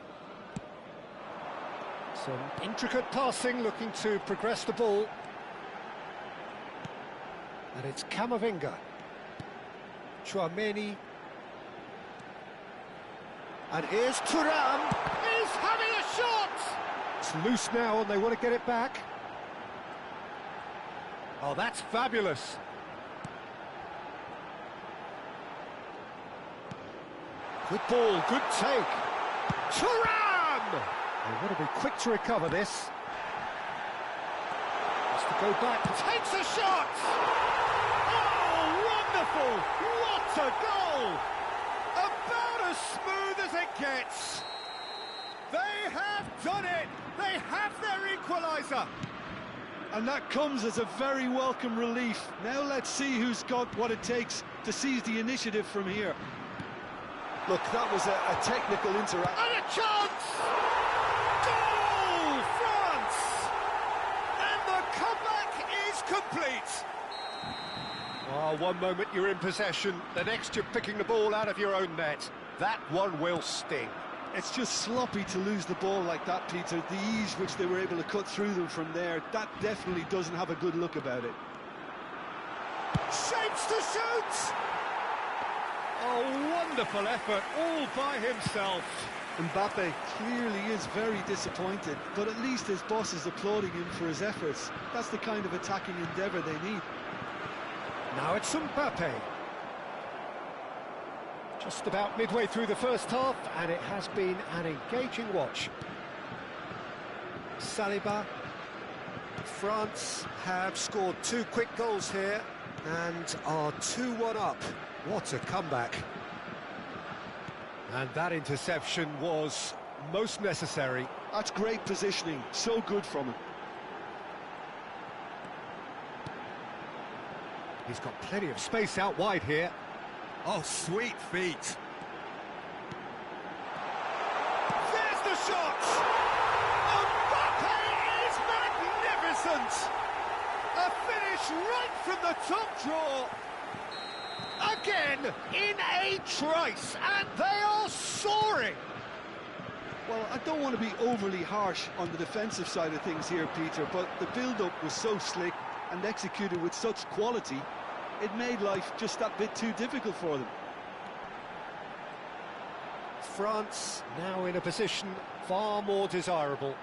Some intricate passing, looking to progress the ball. And it's Camavinga. Tchouaméni. And here's Thuram. He's having a shot! It's loose now and they want to get it back. Oh, that's fabulous. Good ball, good take. Thuram! They want to be quick to recover this. Has to go back, takes a shot! Oh, wonderful! What a goal! About as smooth as it gets. They have done it! They have their equaliser! And that comes as a very welcome relief. Now let's see who's got what it takes to seize the initiative from here. Look, that was a technical interaction. And a chance! Goal, France! And the comeback is complete. Oh, one moment you're in possession, the next you're picking the ball out of your own net. That one will sting. It's just sloppy to lose the ball like that, Peter. The ease which they were able to cut through them from there, that definitely doesn't have a good look about it. Shapes to shoot! Oh, wonderful effort, all by himself. Mbappe clearly is very disappointed, but at least his boss is applauding him for his efforts. That's the kind of attacking endeavour they need. Now it's Mbappe. Just about midway through the first half, and it has been an engaging watch. Saliba. France have scored 2 quick goals here and are 2-1 up. What a comeback. And that interception was most necessary. That's great positioning, so good from him. He's got plenty of space out wide here. Oh, sweet feet. There's the shot! Mbappe is magnificent! A finish right from the top draw. Again, in a trice, and they are soaring. Well, I don't want to be overly harsh on the defensive side of things here, Peter, but the build-up was so slick and executed with such quality, it made life just that bit too difficult for them. France now in a position far more desirable.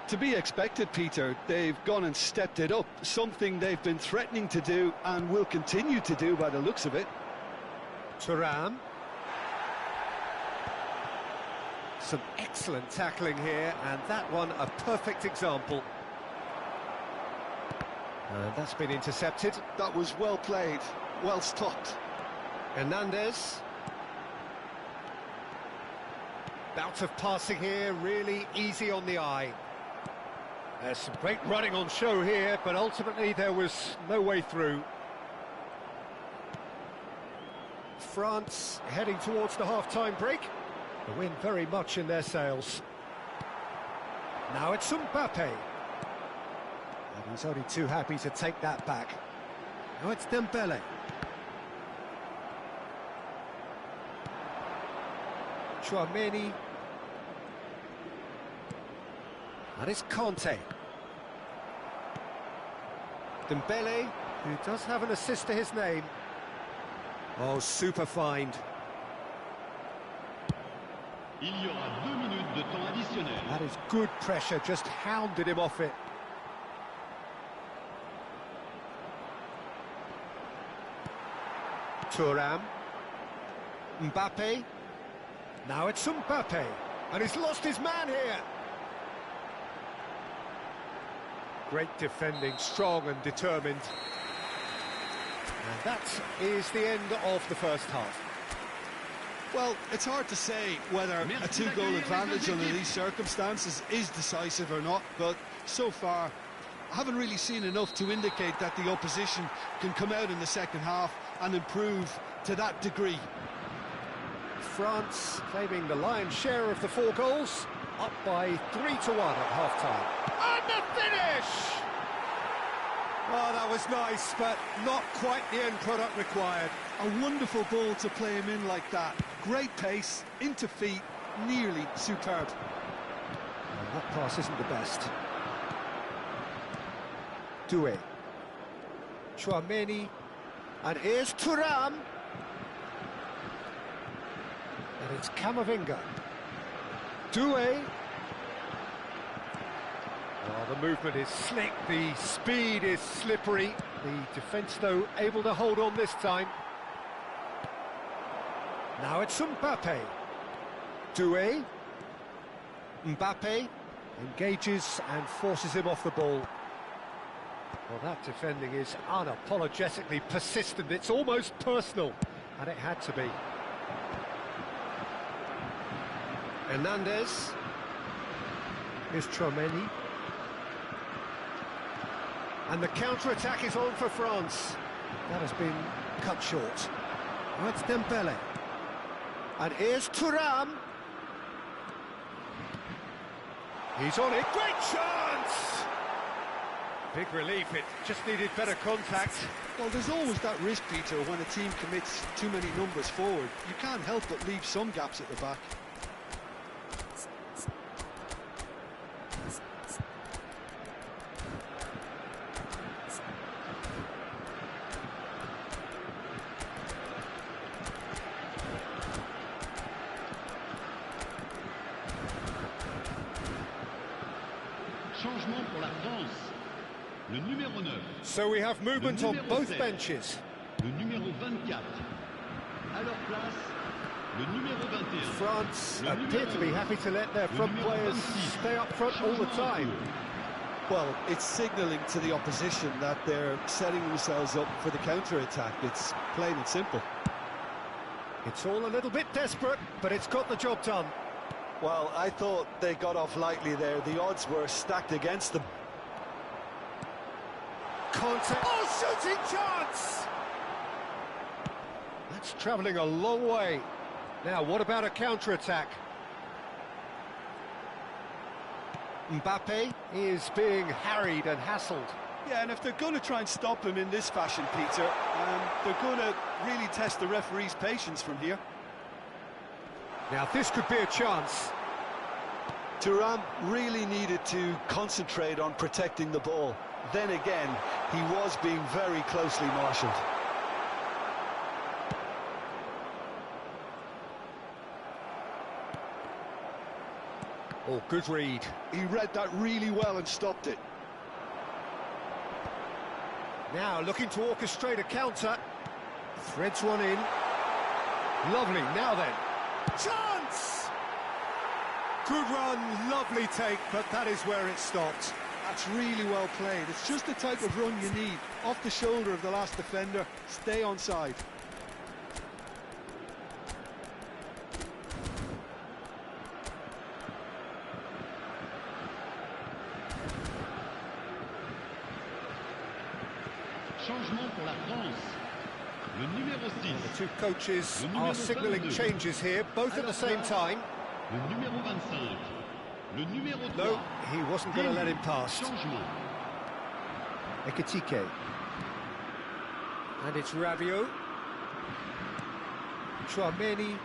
To be expected, Peter. They've gone and stepped it up, something they've been threatening to do and will continue to do by the looks of it. Thuram. Some excellent tackling here, and that one a perfect example. And that's been intercepted. That was well played, well stopped. Hernandez. Bout of passing here, really easy on the eye. There's some great running on show here, but ultimately there was no way through. France heading towards the half-time break. The wind very much in their sails. Now it's Mbappe. And he's only too happy to take that back. Now it's Dembele. Tchouaméni. And it's Kanté. Dembele, who does have an assist to his name. Oh, super find. Il y aura 2 minutes de temps additionnel. That is good pressure, just hounded him off it. Thuram. Mbappe. Now it's Mbappe. And he's lost his man here. Great defending, strong and determined. And that is the end of the first half. Well, it's hard to say whether a two-goal advantage under these circumstances is decisive or not, but so far I haven't really seen enough to indicate that the opposition can come out in the second half and improve to that degree. France claiming the lion's share of the 4 goals, up by 3-1 at half-time. And the finish! Oh, that was nice, but not quite the end product required. A wonderful ball to play him in like that. Great pace, into feet, nearly superb. And that pass isn't the best. Doué. Chouameni. And here's Thuram. And it's Camavinga. Doué. Oh, the movement is slick, the speed is slippery. The defence, though, able to hold on this time. Now it's Mbappe. Doué. Mbappe engages and forces him off the ball. Well, that defending is unapologetically persistent. It's almost personal, and it had to be. Hernandez. Here's Chouameni. And the counter-attack is on for France. That has been cut short. Now it's Dembele. And here's Thuram. He's on it. Great chance! Big relief. It just needed better contact. Well, there's always that risk, Peter, when a team commits too many numbers forward. You can't help but leave some gaps at the back. Changement pour la France. Le numéro 9. So we have movement on both benches. Le numéro 24. À leur place, le numéro 21. France appear to be happy to let their front players stay up front all the time. Well, it's signalling to the opposition that they're setting themselves up for the counter-attack. It's plain and simple. It's all a little bit desperate, but it's got the job done. Well, I thought they got off lightly there. The odds were stacked against them. Contact. Oh, shooting chance! That's travelling a long way. Now, what about a counter-attack? Mbappe is being harried and hassled. Yeah, and if they're going to try and stop him in this fashion, Peter, they're going to really test the referee's patience from here. Now, this could be a chance. Thuram really needed to concentrate on protecting the ball. Then again, he was being very closely marshalled. Oh, good read. He read that really well and stopped it. Now, looking to orchestrate a counter. Threads one in. Lovely, now then. Chance! Good run, lovely take, but that is where it stopped. That's really well played. It's just the type of run you need. Off the shoulder of the last defender, stay onside. Changement pour la France. Le numéro 6. The two coaches are signalling changes here, both at the same time. Le numéro 25. Le numéro 3. No, he wasn't going to let him pass. Changement. Ekitike. And it's Rabiot. Chouameni.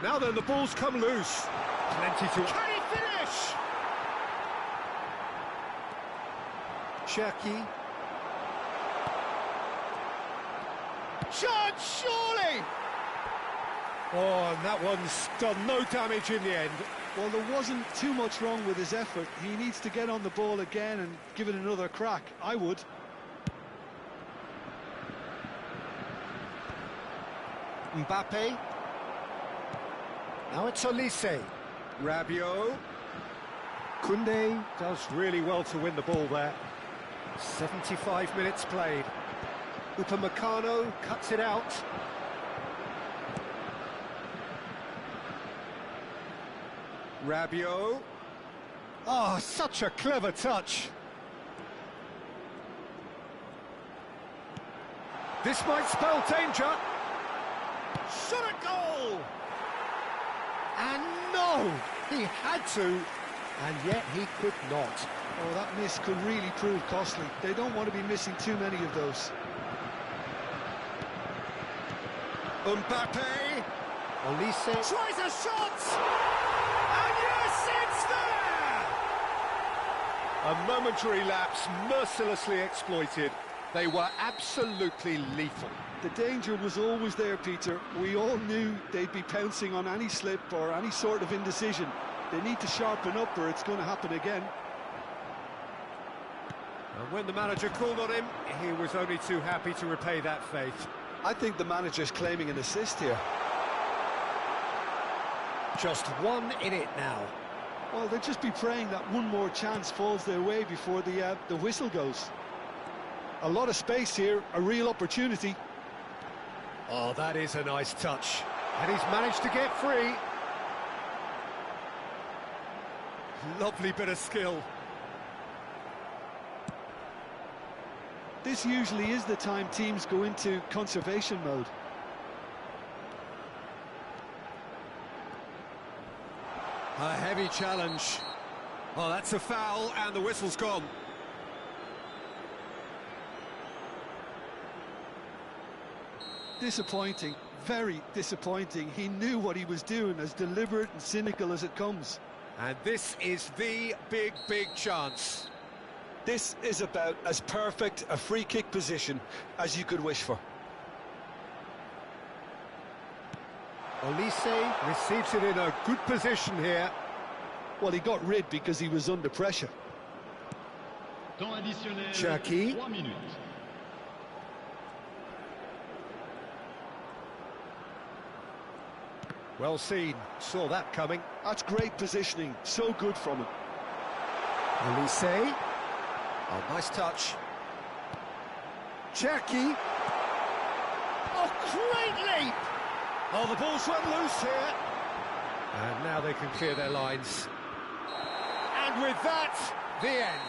Now then, the ball's come loose. Plenty to... Can he finish? Cherki. Chance, surely! Oh, and that one's done no damage in the end. Well, there wasn't too much wrong with his effort. He needs to get on the ball again and give it another crack. I would. Mbappe. Now it's Olise. Rabiot. Koundé does really well to win the ball there. 75 minutes played. Upamecano cuts it out. Rabiot. Oh, such a clever touch. This might spell danger. Shot at goal! And no! He had to, and yet he could not. Oh, that miss could really prove costly. They don't want to be missing too many of those. Mbappe. Olise tries a shot! And yes, it's there! A momentary lapse mercilessly exploited. They were absolutely lethal. The danger was always there, Peter. We all knew they'd be pouncing on any slip or any sort of indecision. They need to sharpen up or it's going to happen again. And when the manager called on him, he was only too happy to repay that faith. I think the manager's claiming an assist here. Just one in it now. Well, they'll just be praying that one more chance falls their way before the whistle goes. A lot of space here, a real opportunity. Oh, that is a nice touch. And he's managed to get free. Lovely bit of skill. This usually is the time teams go into conservation mode. A heavy challenge. Oh, that's a foul, and the whistle's gone. Disappointing, very disappointing. He knew what he was doing, as deliberate and cynical as it comes. And this is the big, big chance. This is about as perfect a free kick position as you could wish for. Olise receives it in a good position here. Well, he got rid because he was under pressure. Temps additionnel, Cherki. 3 minutes. Well seen, saw that coming. That's great positioning, so good from him. Olise. Oh, nice touch. Cherki. Oh, great leap! Oh, the ball's run loose here. And now they can clear their lines. And with that, the end.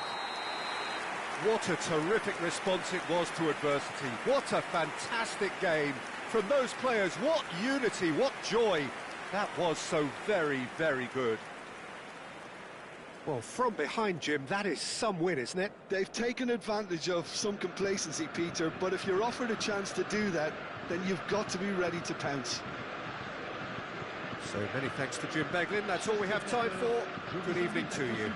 What a terrific response it was to adversity. What a fantastic game from those players. What unity, what joy. That was so very, very good. Well, from behind, Jim, that is some win, isn't it? They've taken advantage of some complacency, Peter, but if you're offered a chance to do that, then you've got to be ready to pounce. So many thanks to Jim Beglin. That's all we have time for. Good evening to you.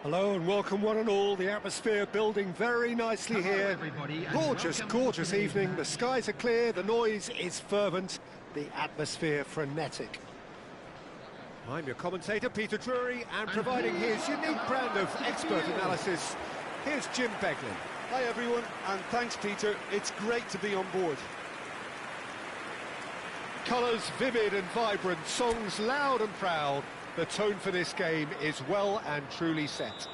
Hello and welcome one and all. The atmosphere building very nicely here. Gorgeous, gorgeous evening. The skies are clear, the noise is fervent, the atmosphere frenetic. I'm your commentator, Peter Drury, and providing his unique brand of expert analysis, here's Jim Beglin. Hi everyone, and thanks Peter, it's great to be on board. Colours vivid and vibrant, songs loud and proud. The tone for this game is well and truly set.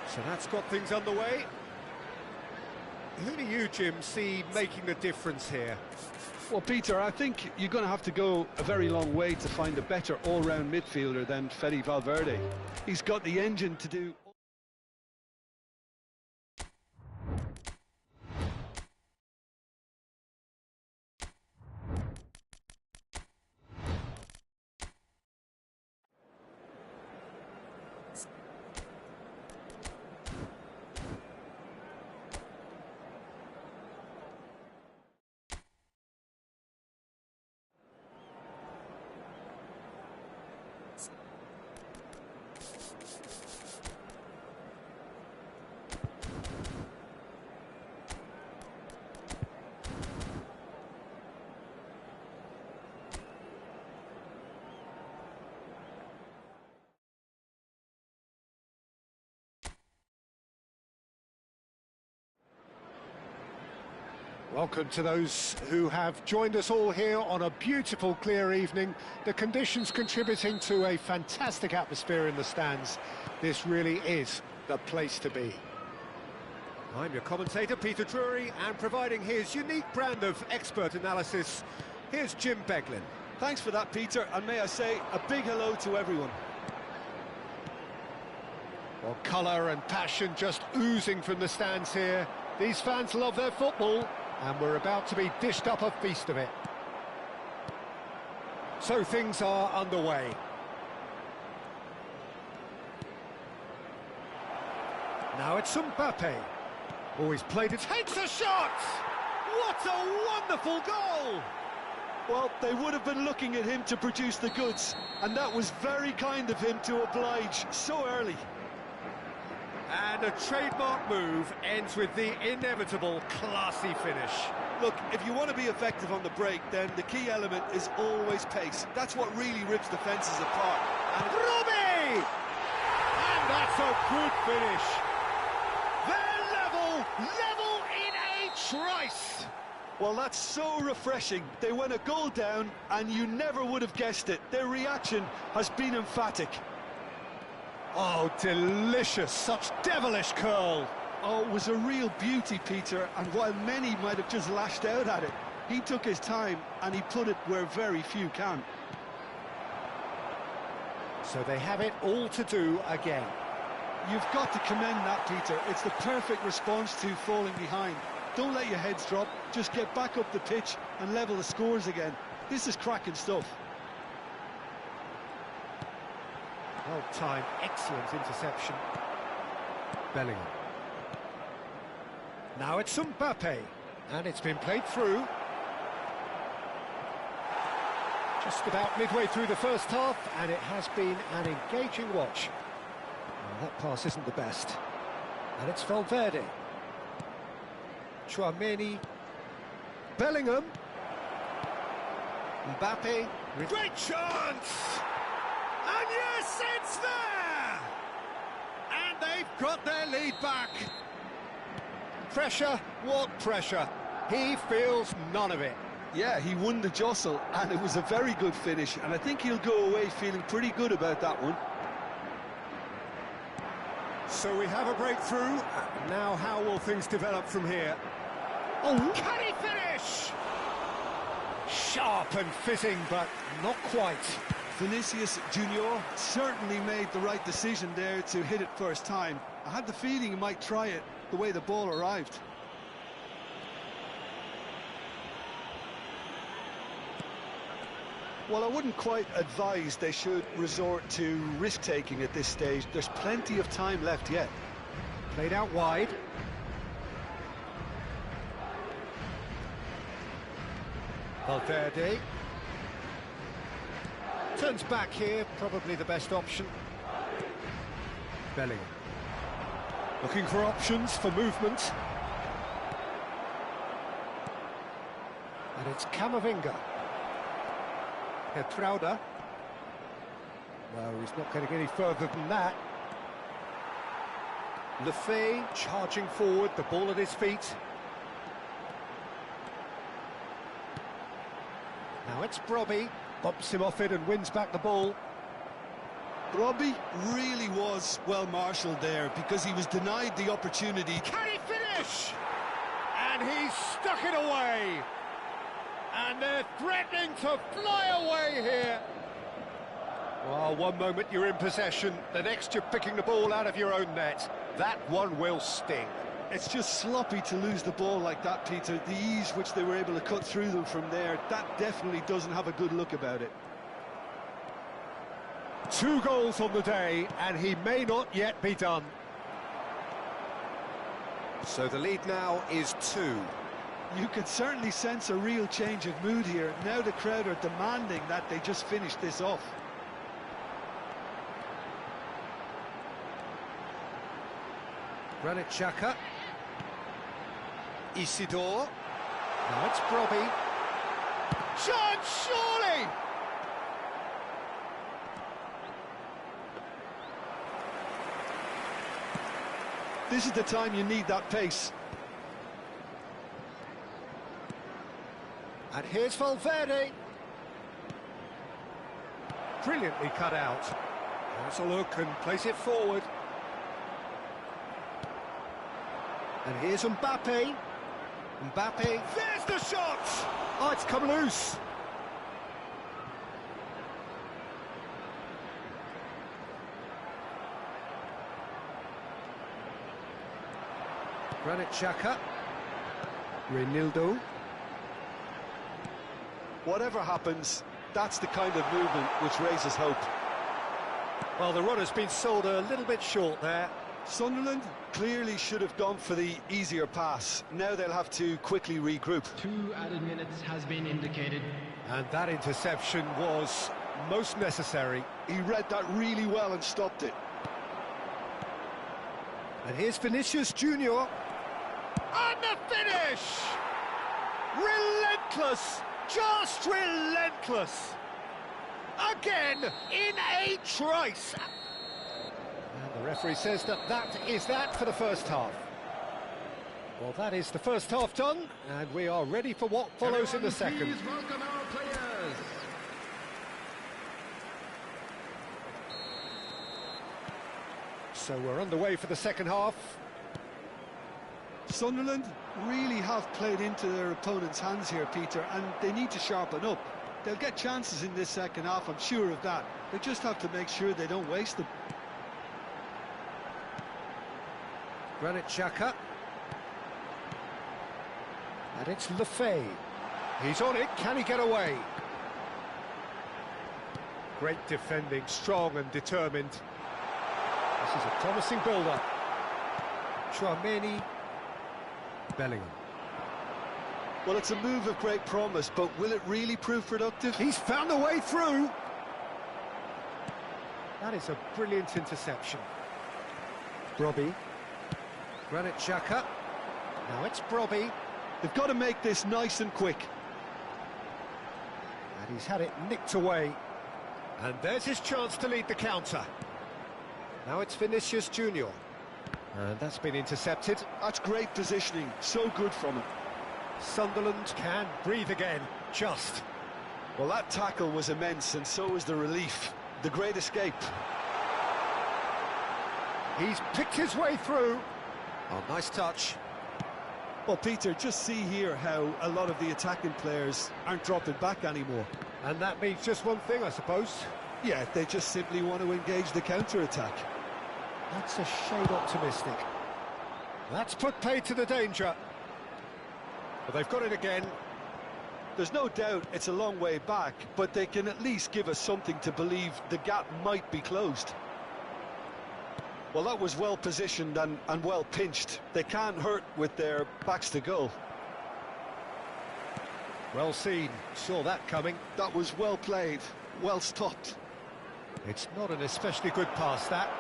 So that's got things underway. Who do you, Jim, see making the difference here? Well, Peter, I think you're going to have to go a very long way to find a better all-round midfielder than Fede Valverde. He's got the engine to do... Welcome to those who have joined us all here on a beautiful, clear evening. The conditions contributing to a fantastic atmosphere in the stands. This really is the place to be. I'm your commentator, Peter Drury, and providing his unique brand of expert analysis, here's Jim Beglin. Thanks for that, Peter, and may I say a big hello to everyone. Well, colour and passion just oozing from the stands here. These fans love their football, and we're about to be dished up a feast of it. So things are underway. Now it's Mbappe. Oh, he's played it, takes a shot! What a wonderful goal! Well, they would have been looking at him to produce the goods, and that was very kind of him to oblige so early. And a trademark move ends with the inevitable classy finish. Look, if you want to be effective on the break, then the key element is always pace. That's what really rips defences apart. And Robbie! And that's a good finish. They're level in a trice. well, that's so refreshing. They went a goal down, and you never would have guessed it. Their reaction has been emphatic. Oh, delicious, such devilish curl. Oh, it was a real beauty, Peter, and while many might have just lashed out at it, he took his time and he put it where very few can. So they have it all to do again. You've got to commend that, Peter. It's the perfect response to falling behind. Don't let your heads drop, just get back up the pitch and level the scores again. This is cracking stuff. Well timed, excellent interception. Bellingham. Now it's Mbappe, and it's been played through. Just about midway through the first half, and it has been an engaging watch. Well, that pass isn't the best. And it's Valverde. Tchouaméni. Bellingham. Mbappe. Great chance! And yes, it's there! And they've got their lead back. Pressure, what pressure? He feels none of it. Yeah, he won the jostle, and it was a very good finish, and I think he'll go away feeling pretty good about that one. So we have a breakthrough. Now how will things develop from here? Oh, can he finish? Sharp and fitting, but not quite. Vinicius Junior certainly made the right decision there to hit it first time. I had the feeling he might try it the way the ball arrived. Well, I wouldn't quite advise they should resort to risk-taking at this stage. There's plenty of time left yet. Played out wide. Valverde. Turns back here, probably the best option. Bellingham. Looking for options for movement. And it's Camavinga. Petrauda. No, he's not getting any further than that. Lefebvre charging forward, the ball at his feet. Now it's Brobbey, bumps him off it and wins back the ball. Brobbey really was well marshalled there because he was denied the opportunity. Can he finish? And he's stuck it away. And they're threatening to fly away here. Well, one moment you're in possession, the next you're picking the ball out of your own net. That one will sting. It's just sloppy to lose the ball like that, Peter. The ease which they were able to cut through them from there, that definitely doesn't have a good look about it. 2 goals on the day, and he may not yet be done. So the lead now is 2. You can certainly sense a real change of mood here. Now the crowd are demanding that they just finish this off. Granit Xhaka. Isidore. Now it's Brobbey. Chance, surely! This is the time you need that pace. And here's Valverde. Brilliantly cut out. Has a look and plays it forward. And here's Mbappe. Mbappe. There's the shot! Oh, it's come loose. Granit Xhaka. Reinildo. Whatever happens, that's the kind of movement which raises hope. Well, the run has been sold a little bit short there. Sunderland clearly should have gone for the easier pass. Now they'll have to quickly regroup. 2 added minutes has been indicated. And that interception was most necessary. He read that really well and stopped it. And here's Vinicius Junior. And the finish! Relentless! Just relentless! Again, in a trice! And the referee says that is that for the first half. Well, that is the first half done, and we are ready for what follows in the second. Please welcome our players. So we're underway for the second half. Sunderland really have played into their opponent's hands here, Peter, and they need to sharpen up. They'll get chances in this second half, I'm sure of that. They just have to make sure they don't waste them. Granit Xhaka. And it's Lefebvre. He's on it, can he get away? Great defending, strong and determined. This is a promising build-up. Tchouaméni. Bellingham. Well, it's a move of great promise, but will it really prove productive? He's found a way through. That is a brilliant interception. Brobbey. Granit Xhaka. Now it's Brobbey. They've got to make this nice and quick. And he's had it nicked away. And there's his chance to lead the counter. Now it's Vinicius Junior. And that's been intercepted. That's great positioning, so good from him. Sunderland can breathe again, just. Well, that tackle was immense, and so was the relief. The great escape. He's picked his way through. Oh, nice touch. Well, Peter, just see here how a lot of the attacking players aren't dropping back anymore. And that means just one thing, I suppose. Yeah, they just simply want to engage the counter-attack. That's a shade optimistic. That's put paid to the danger. But they've got it again. There's no doubt it's a long way back, but they can at least give us something to believe the gap might be closed. Well, that was well positioned and well pinched. They can't hurt with their backs to goal. Well seen, saw that coming. That was well played, well stopped. It's not an especially good pass, that.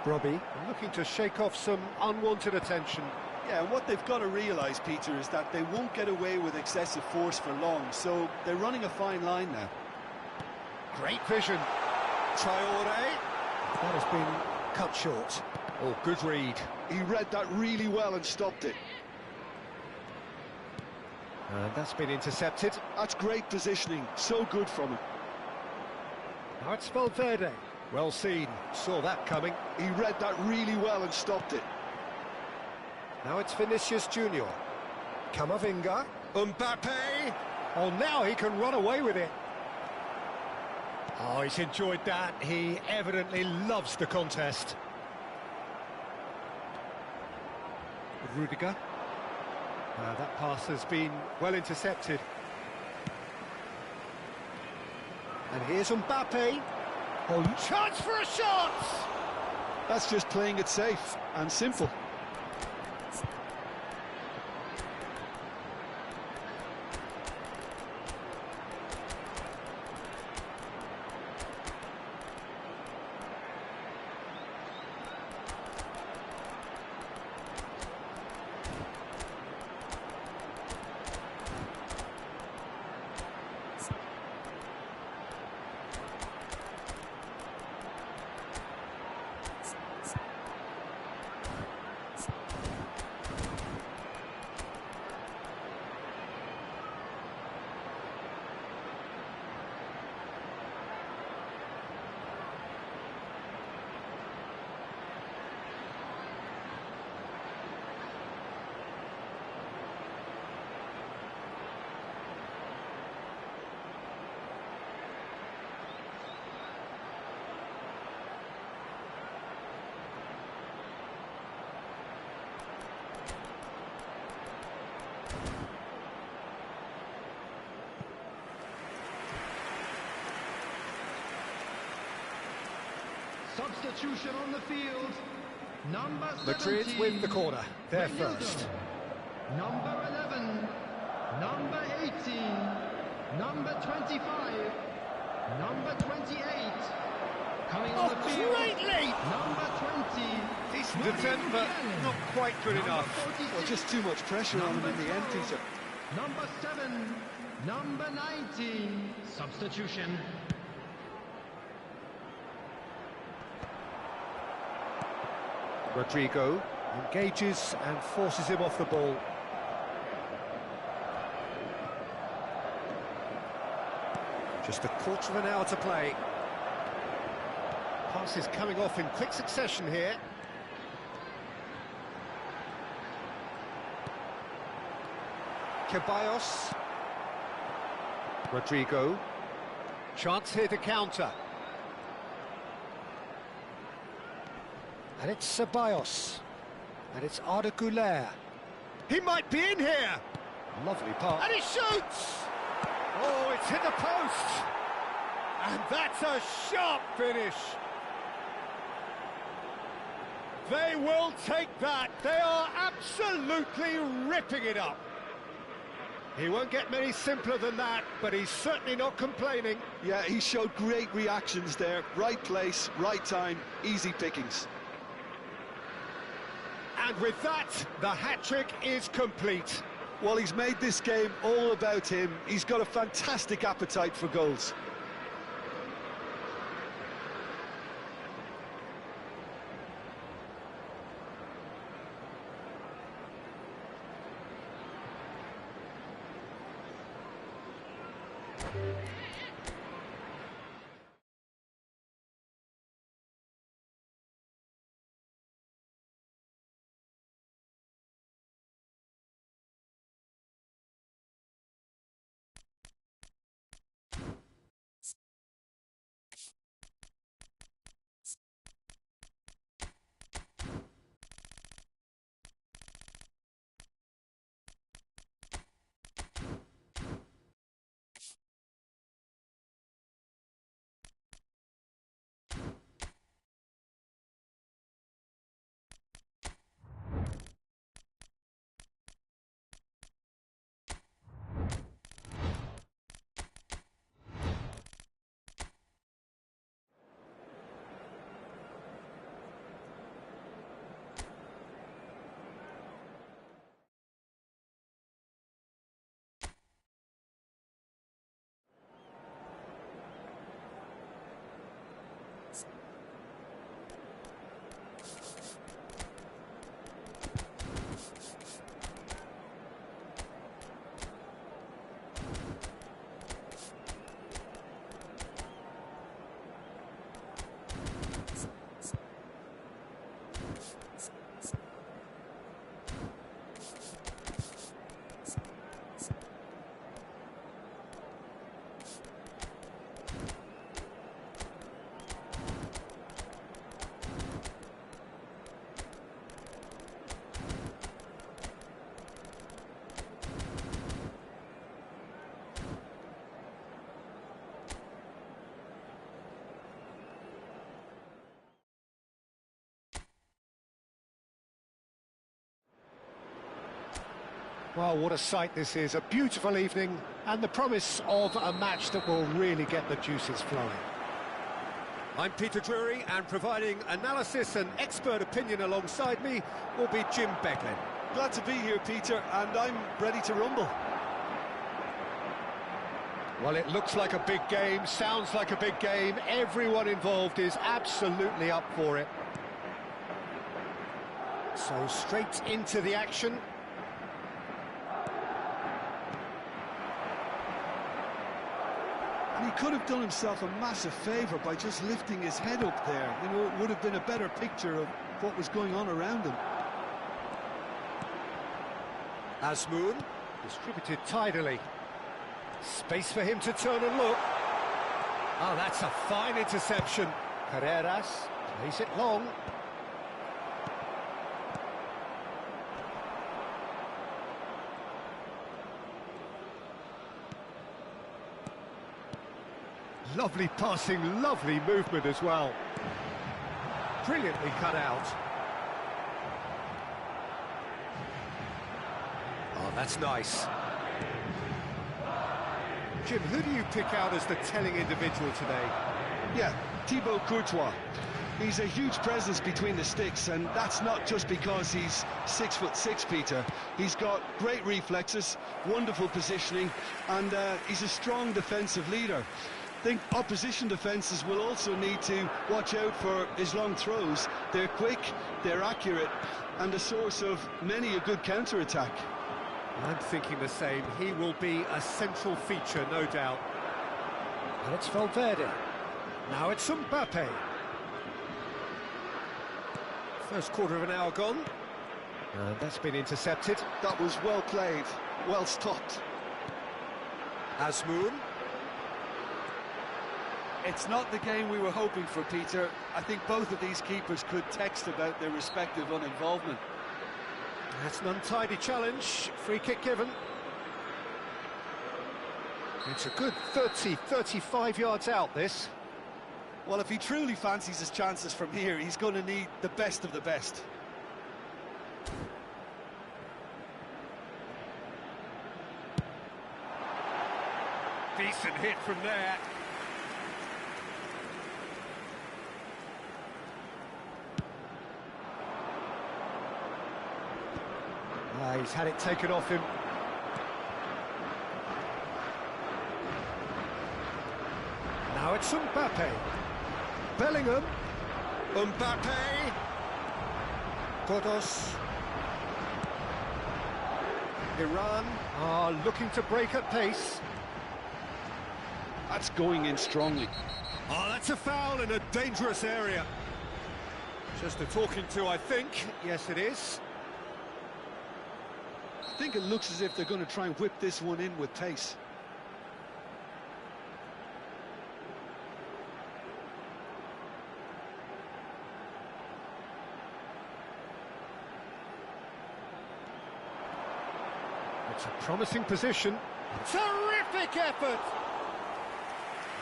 Brobbey looking to shake off some unwanted attention. Yeah, and what they've got to realise, Peter, is that they won't get away with excessive force for long, so they're running a fine line now. Great vision. Traoré. That has been cut short. Oh, good read. He read that really well and stopped it. And that's been intercepted. That's great positioning, so good from him. Now it's Valverde. Well seen, saw that coming. He read that really well and stopped it. Now it's Vinicius Junior. Camavinga. Mbappe. Oh, now he can run away with it. Oh, he's enjoyed that. He evidently loves the contest. Rudiger. That pass has been well intercepted. And here's Mbappe. Oh, chance for a shot! That's just playing it safe and simple. Substitution on the field. Number 17. Madrid with the corner. They're first. Number 11. Number 18. Number 25. Number 28. Coming on the field, Great leap! number 20. Decent attempt, but not quite good enough. Well, just too much pressure on him in the end, Peter. Number 7, number 19. Substitution. Rodrigo engages and forces him off the ball. Just a quarter of an hour to play. Passes coming off in quick succession here. Ceballos. Rodrigo. Chance here to counter. And it's Ceballos. And it's Arda Güler. He might be in here! Lovely pass. And he shoots! Oh, it's hit the post! And that's a sharp finish! They will take that. They are absolutely ripping it up. He won't get many simpler than that, but he's certainly not complaining. Yeah, he showed great reactions there. Right place, right time, easy pickings. And with that, the hat-trick is complete. Well, he's made this game all about him. He's got a fantastic appetite for goals. Well, what a sight this is. A beautiful evening and the promise of a match that will really get the juices flowing. I'm Peter Drury, and providing analysis and expert opinion alongside me will be Jim Beglin. Glad to be here, Peter, and I'm ready to rumble. Well, it looks like a big game, sounds like a big game. Everyone involved is absolutely up for it. So straight into the action. And he could have done himself a massive favour by just lifting his head up there. You know, it would have been a better picture of what was going on around him. Azmoun, distributed tidily. Space for him to turn and look. Oh, that's a fine interception. Carreras plays it long. Lovely passing, lovely movement as well. Brilliantly cut out. Oh, that's nice. Jim, who do you pick out as the telling individual today? Yeah, Thibaut Courtois. He's a huge presence between the sticks, and that's not just because he's 6'6", Peter. He's got great reflexes, wonderful positioning, and he's a strong defensive leader. I think opposition defences will also need to watch out for his long throws. They're quick, they're accurate, and a source of many a good counter-attack. I'm thinking the same. He will be a central feature, no doubt. And it's Valverde. Now it's Mbappe. First quarter of an hour gone. That's been intercepted. That was well played, well stopped. Azmoun. It's not the game we were hoping for, Peter. I think both of these keepers could text about their respective uninvolvement. That's an untidy challenge. Free kick given. It's a good 30, 35 yards out, this. Well, if he truly fancies his chances from here, he's going to need the best of the best. Decent hit from there. He's had it taken off him. Now it's Mbappe. Bellingham. Mbappe. Godos. Iran are looking to break at pace. That's going in strongly. Oh, that's a foul in a dangerous area. Just a talking to, I think. Yes, it is. I think it looks as if they're going to try and whip this one in with pace. It's a promising position. Terrific effort!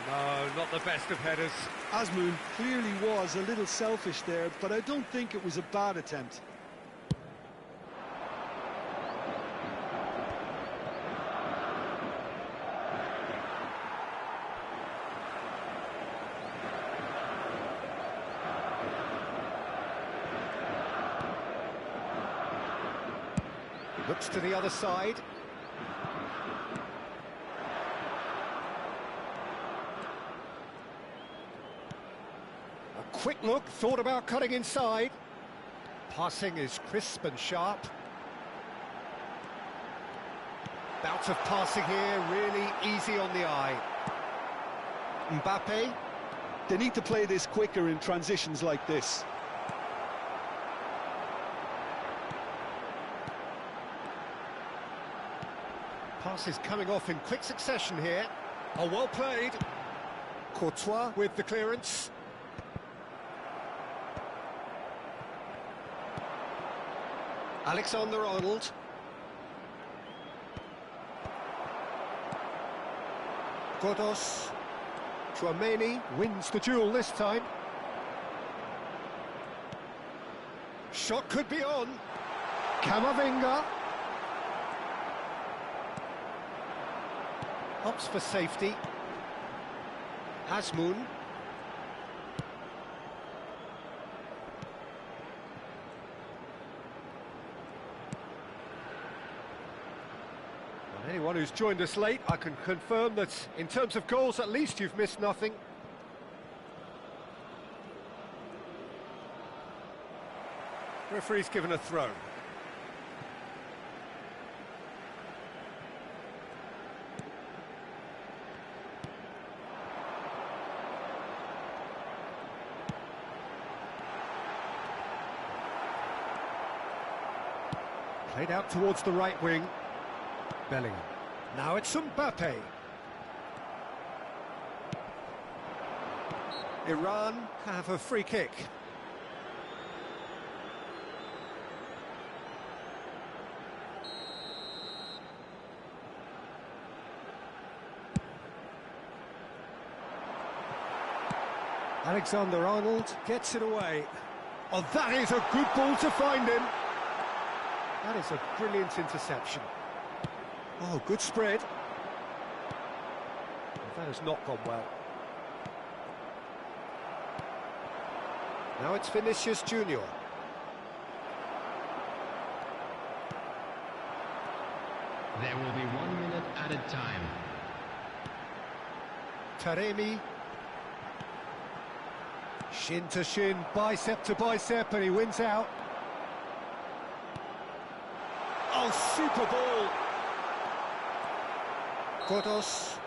No, not the best of headers. Azmoun clearly was a little selfish there, but I don't think it was a bad attempt. Looks to the other side. A quick look, thought about cutting inside. Passing is crisp and sharp. Bout of passing here, really easy on the eye. Mbappe. They need to play this quicker in transitions like this. Passes coming off in quick succession here. Oh, well played. Courtois with the clearance. Alexander-Arnold. Godos. Tchouameni wins the duel this time. Shot could be on. Camavinga. Opts for safety. Azmoun. Well, anyone who's joined us late, I can confirm that in terms of goals, at least you've missed nothing. Referee's given a throw. Played out towards the right wing. Bellingham. Now it's Mbappe. Iran have a free kick. Alexander-Arnold gets it away. Oh, that is a good ball to find him. That is a brilliant interception. Oh, good spread. That has not gone well. Now it's Vinicius Junior. There will be 1 minute added time. Taremi. Shin to shin, bicep to bicep, and he wins out. Oh, super ball! Godos.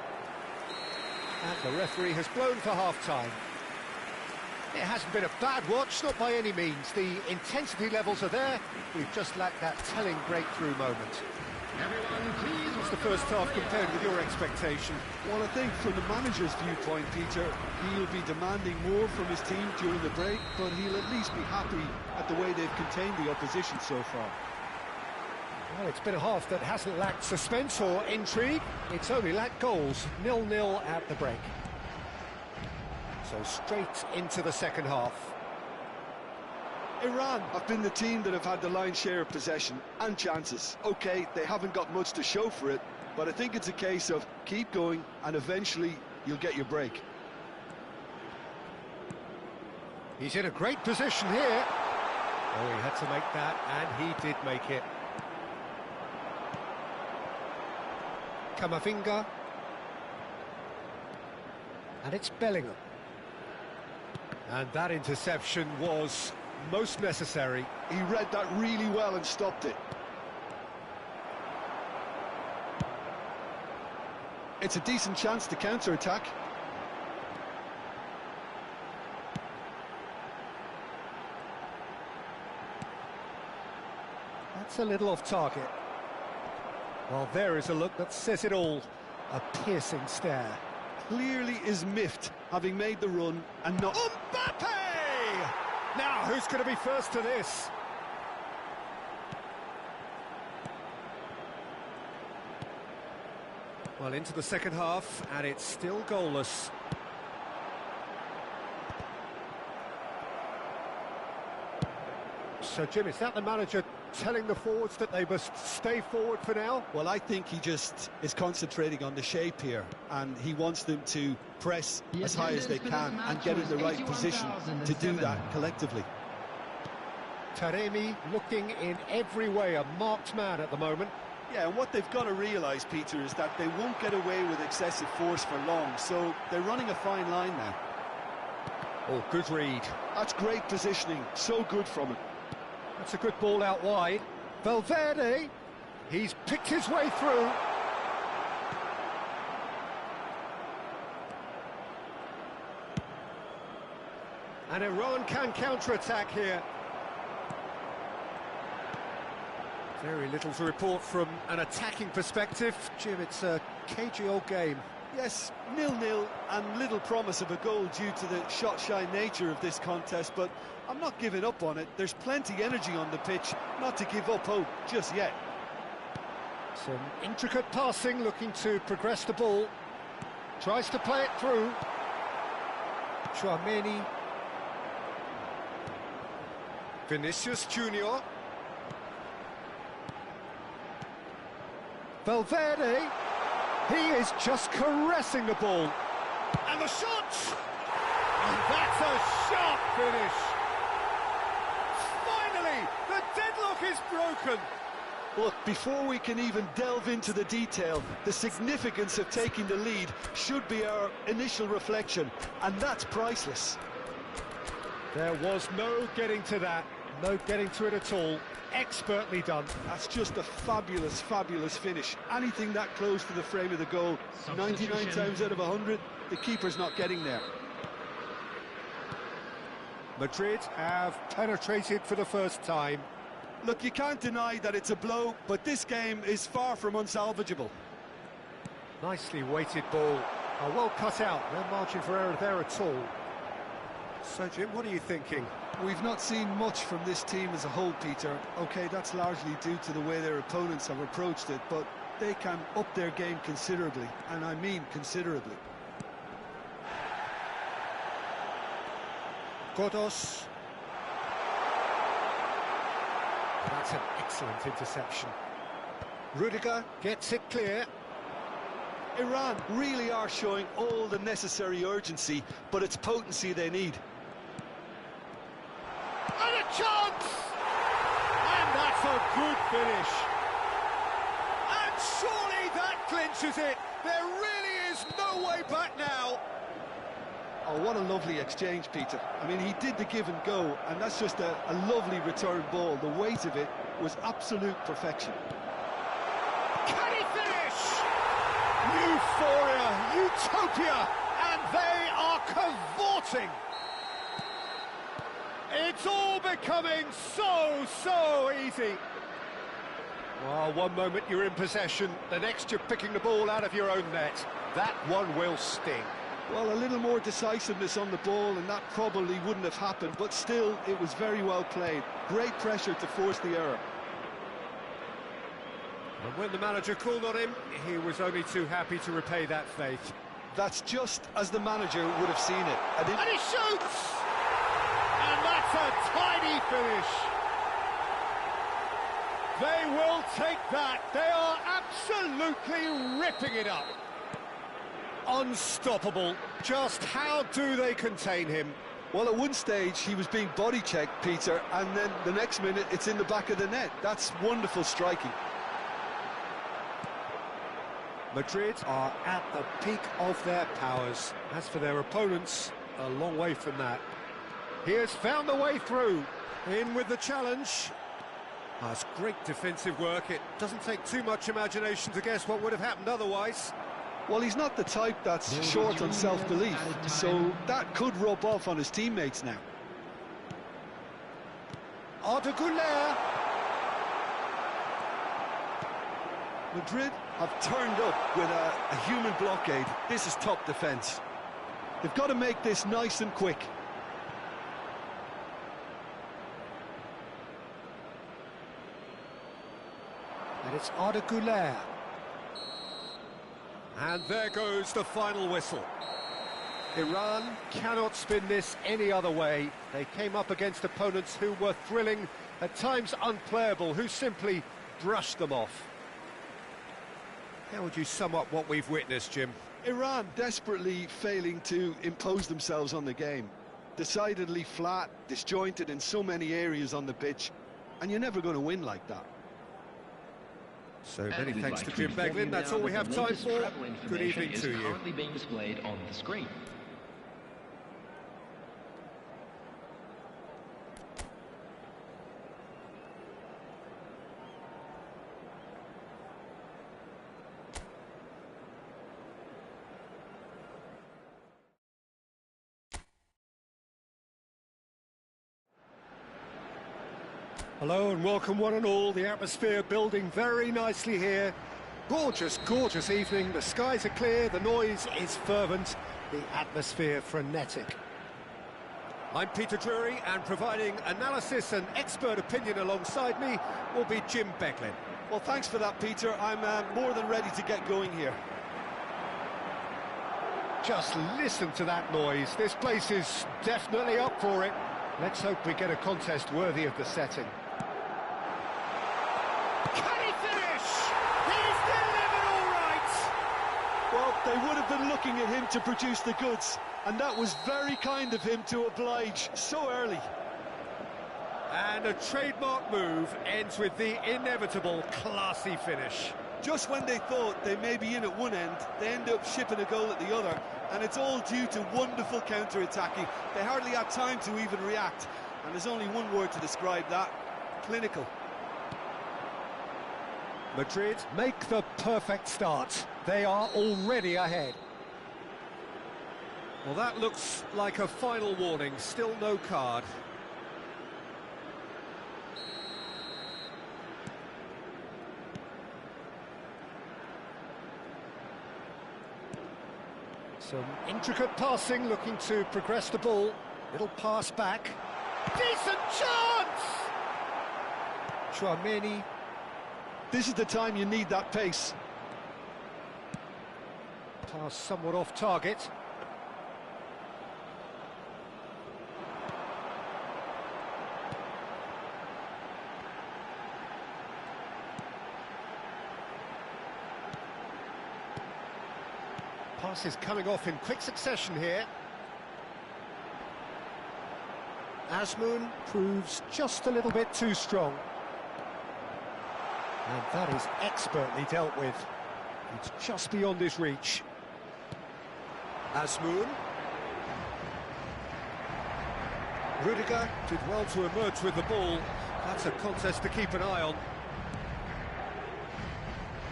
And the referee has blown for half-time. It hasn't been a bad watch, not by any means. The intensity levels are there. We've just lacked that telling breakthrough moment. Everyone, please. What's the first half compared with your expectation? Well, I think from the manager's viewpoint, Peter, he'll be demanding more from his team during the break, but he'll at least be happy at the way they've contained the opposition so far. Well, it's been a half that hasn't lacked suspense or intrigue. It's only lacked goals. 0-0 at the break. So straight into the second half. Iran have been the team that have had the lion's share of possession and chances. OK, they haven't got much to show for it, but I think it's a case of keep going and eventually you'll get your break. He's in a great position here. Oh, he had to make that, and he did make it. Camavinga. And it's Bellingham. And that interception was most necessary. He read that really well and stopped it. It's a decent chance to counter-attack. That's a little off target. Well, there is a look that says it all. A piercing stare. Clearly is miffed, having made the run and not... Mbappe! Now, who's going to be first to this? Well, into the second half, and it's still goalless. So, Jim, is that the manager telling the forwards that they must stay forward for now? Well, I think he just is concentrating on the shape here, and he wants them to press as high as they can and get in the right position to do that collectively. Taremi looking in every way a marked man at the moment. Yeah, and what they've got to realise, Peter, is that they won't get away with excessive force for long, so they're running a fine line now. Oh, good read. That's great positioning, so good from him. That's a good ball out wide. Valverde, he's picked his way through. And Iran can counter-attack here. Very little to report from an attacking perspective. Jim, it's a cagey old game. Yes, 0-0 and little promise of a goal due to the shot-shy nature of this contest, but I'm not giving up on it. There's plenty energy on the pitch, not to give up hope just yet. Some intricate passing, looking to progress the ball. Tries to play it through. Tchouaméni. Vinicius Junior. Valverde. He is just caressing the ball. And the shot! And that's a sharp finish. Finally, the deadlock is broken. Look, before we can even delve into the detail, the significance of taking the lead should be our initial reflection, and that's priceless. There was no getting to that, no getting to it at all. Expertly done. That's just a fabulous, fabulous finish. Anything that close to the frame of the goal, 99 times out of 100, the keeper's not getting there. Madrid have penetrated for the first time. Look, you can't deny that it's a blow, but this game is far from unsalvageable. Nicely weighted ball. Oh, well cut out, no margin for error there at all. So, Jim, what are you thinking? We've not seen much from this team as a whole, Peter. OK, that's largely due to the way their opponents have approached it, but they can up their game considerably, and I mean considerably. Godos. That's an excellent interception. Rudiger gets it clear. Iran really are showing all the necessary urgency, but it's potency they need. And a chance! And that's a good finish. And surely that clinches it. There really is no way back now. Oh, what a lovely exchange, Peter. I mean, he did the give and go, and that's just a lovely return ball. The weight of it was absolute perfection. Can he finish? Euphoria, utopia, and they are cavorting. It's all becoming so easy. Well, one moment you're in possession, the next you're picking the ball out of your own net. That one will sting. Well, a little more decisiveness on the ball, and that probably wouldn't have happened, but still, it was very well played. Great pressure to force the error. And when the manager called on him, he was only too happy to repay that faith. That's just as the manager would have seen it. And he shoots! And that's a tidy finish. They will take that. They are absolutely ripping it up. Unstoppable. Just how do they contain him? Well, at one stage, he was being body-checked, Peter, and then the next minute, it's in the back of the net. That's wonderful striking. Madrid are at the peak of their powers. As for their opponents, a long way from that. He has found the way through. In with the challenge. That's great defensive work. It doesn't take too much imagination to guess what would have happened otherwise. Well, he's not the type that's short on self-belief, so that could rub off on his teammates now. Arda Güler. Madrid have turned up with a human blockade. This is top defence. They've got to make this nice and quick. And it's Arda Güler. And there goes the final whistle. Iran cannot spin this any other way. They came up against opponents who were thrilling, at times unplayable, who simply brushed them off. How would you sum up what we've witnessed, Jim? Iran desperately failing to impose themselves on the game. Decidedly flat, disjointed in so many areas on the pitch, and you're never going to win like that. So many thanks to Jim Beglin. That's all we have time for. Good evening to you. Currently being displayed on the screen. Hello and welcome one and all. The atmosphere building very nicely here. Gorgeous, gorgeous evening. The skies are clear, the noise is fervent, the atmosphere frenetic. I'm Peter Drury, and providing analysis and expert opinion alongside me will be Jim Beglin. Well, thanks for that, Peter. I'm more than ready to get going here. Just listen to that noise. This place is definitely up for it. Let's hope we get a contest worthy of the setting. Can he finish? He's delivered all right! Well, they would have been looking at him to produce the goods, and that was very kind of him to oblige so early. And a trademark move ends with the inevitable classy finish. Just when they thought they may be in at one end, they end up shipping a goal at the other, and it's all due to wonderful counter-attacking. They hardly had time to even react, and there's only one word to describe that: clinical. Madrid make the perfect start. They are already ahead. Well, that looks like a final warning. Still no card. Some intricate passing, looking to progress the ball. Little pass back. Decent chance! Chouameni. This is the time you need that pace. Pass somewhat off target. Passes coming off in quick succession here. Azmoun proves just a little bit too strong. And that is expertly dealt with. It's just beyond his reach. Azmoun. Rudiger did well to emerge with the ball. That's a contest to keep an eye on.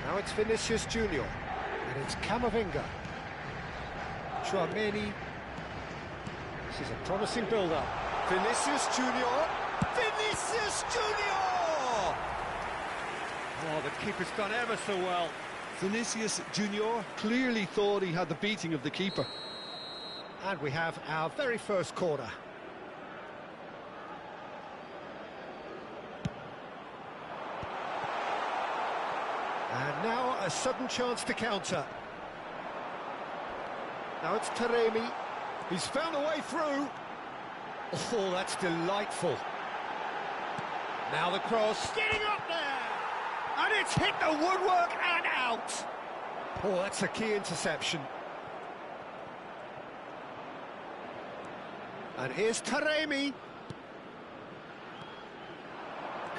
Now it's Vinicius Junior, and it's Camavinga. Tchouaméni. This is a promising build-up. Vinicius Junior. Vinicius Junior! Oh, the keeper's done ever so well. Vinicius Junior clearly thought he had the beating of the keeper. And we have our very first corner. And now a sudden chance to counter. Now it's Taremi. He's found a way through. Oh, that's delightful. Now the cross. Getting up there! And it's hit the woodwork and out. Oh, that's a key interception. And here's Taremi.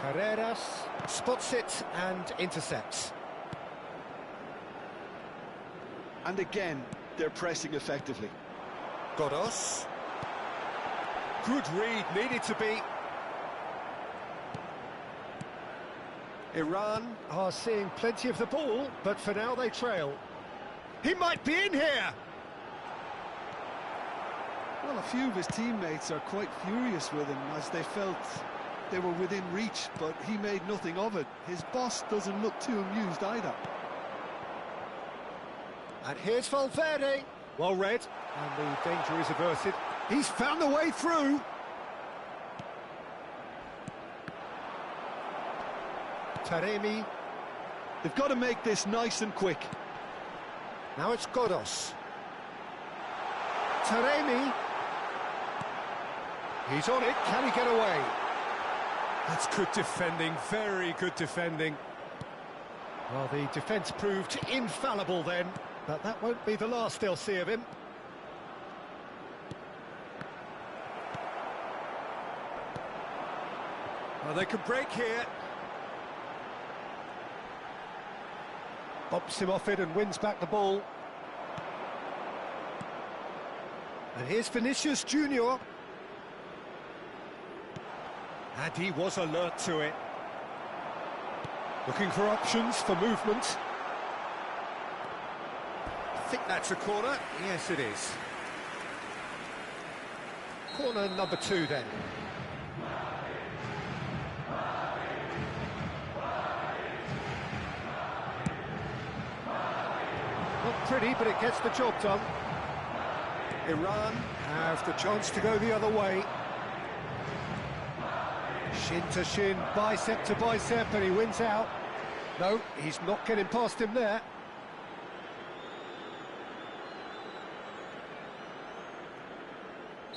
Carreras spots it and intercepts. And again, they're pressing effectively. Godos. Good read, needed to be. Iran are seeing plenty of the ball, but for now they trail. He might be in here! Well, a few of his teammates are quite furious with him as they felt they were within reach, but he made nothing of it. His boss doesn't look too amused either. And here's Valverde. Well read, and the danger is averted. He's found the way through. Taremi. They've got to make this nice and quick. Now it's Godos. Taremi. He's on it. Can he get away? That's good defending. Very good defending. Well, the defence proved infallible then, but that won't be the last they'll see of him. Well, they could break here. Bumps him off it and wins back the ball. And here's Vinicius Junior. And he was alert to it. Looking for options for movement. I think that's a corner. Yes, it is. Corner number 2 then. Not pretty, but it gets the job done. Iran have the chance to go the other way. Shin to shin, bicep to bicep, and he wins out. No, he's not getting past him there.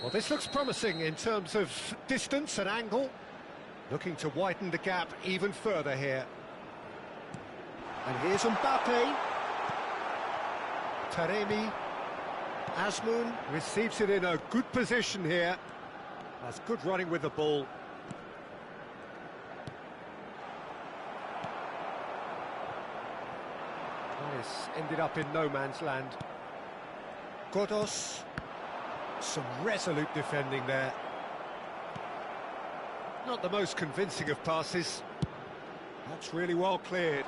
Well, this looks promising in terms of distance and angle. Looking to widen the gap even further here. And here's Mbappe. Taremi. Azmoun receives it in a good position here. That's good running with the ball. This ended up in no man's land. Godos. Some resolute defending there. Not the most convincing of passes. That's really well cleared.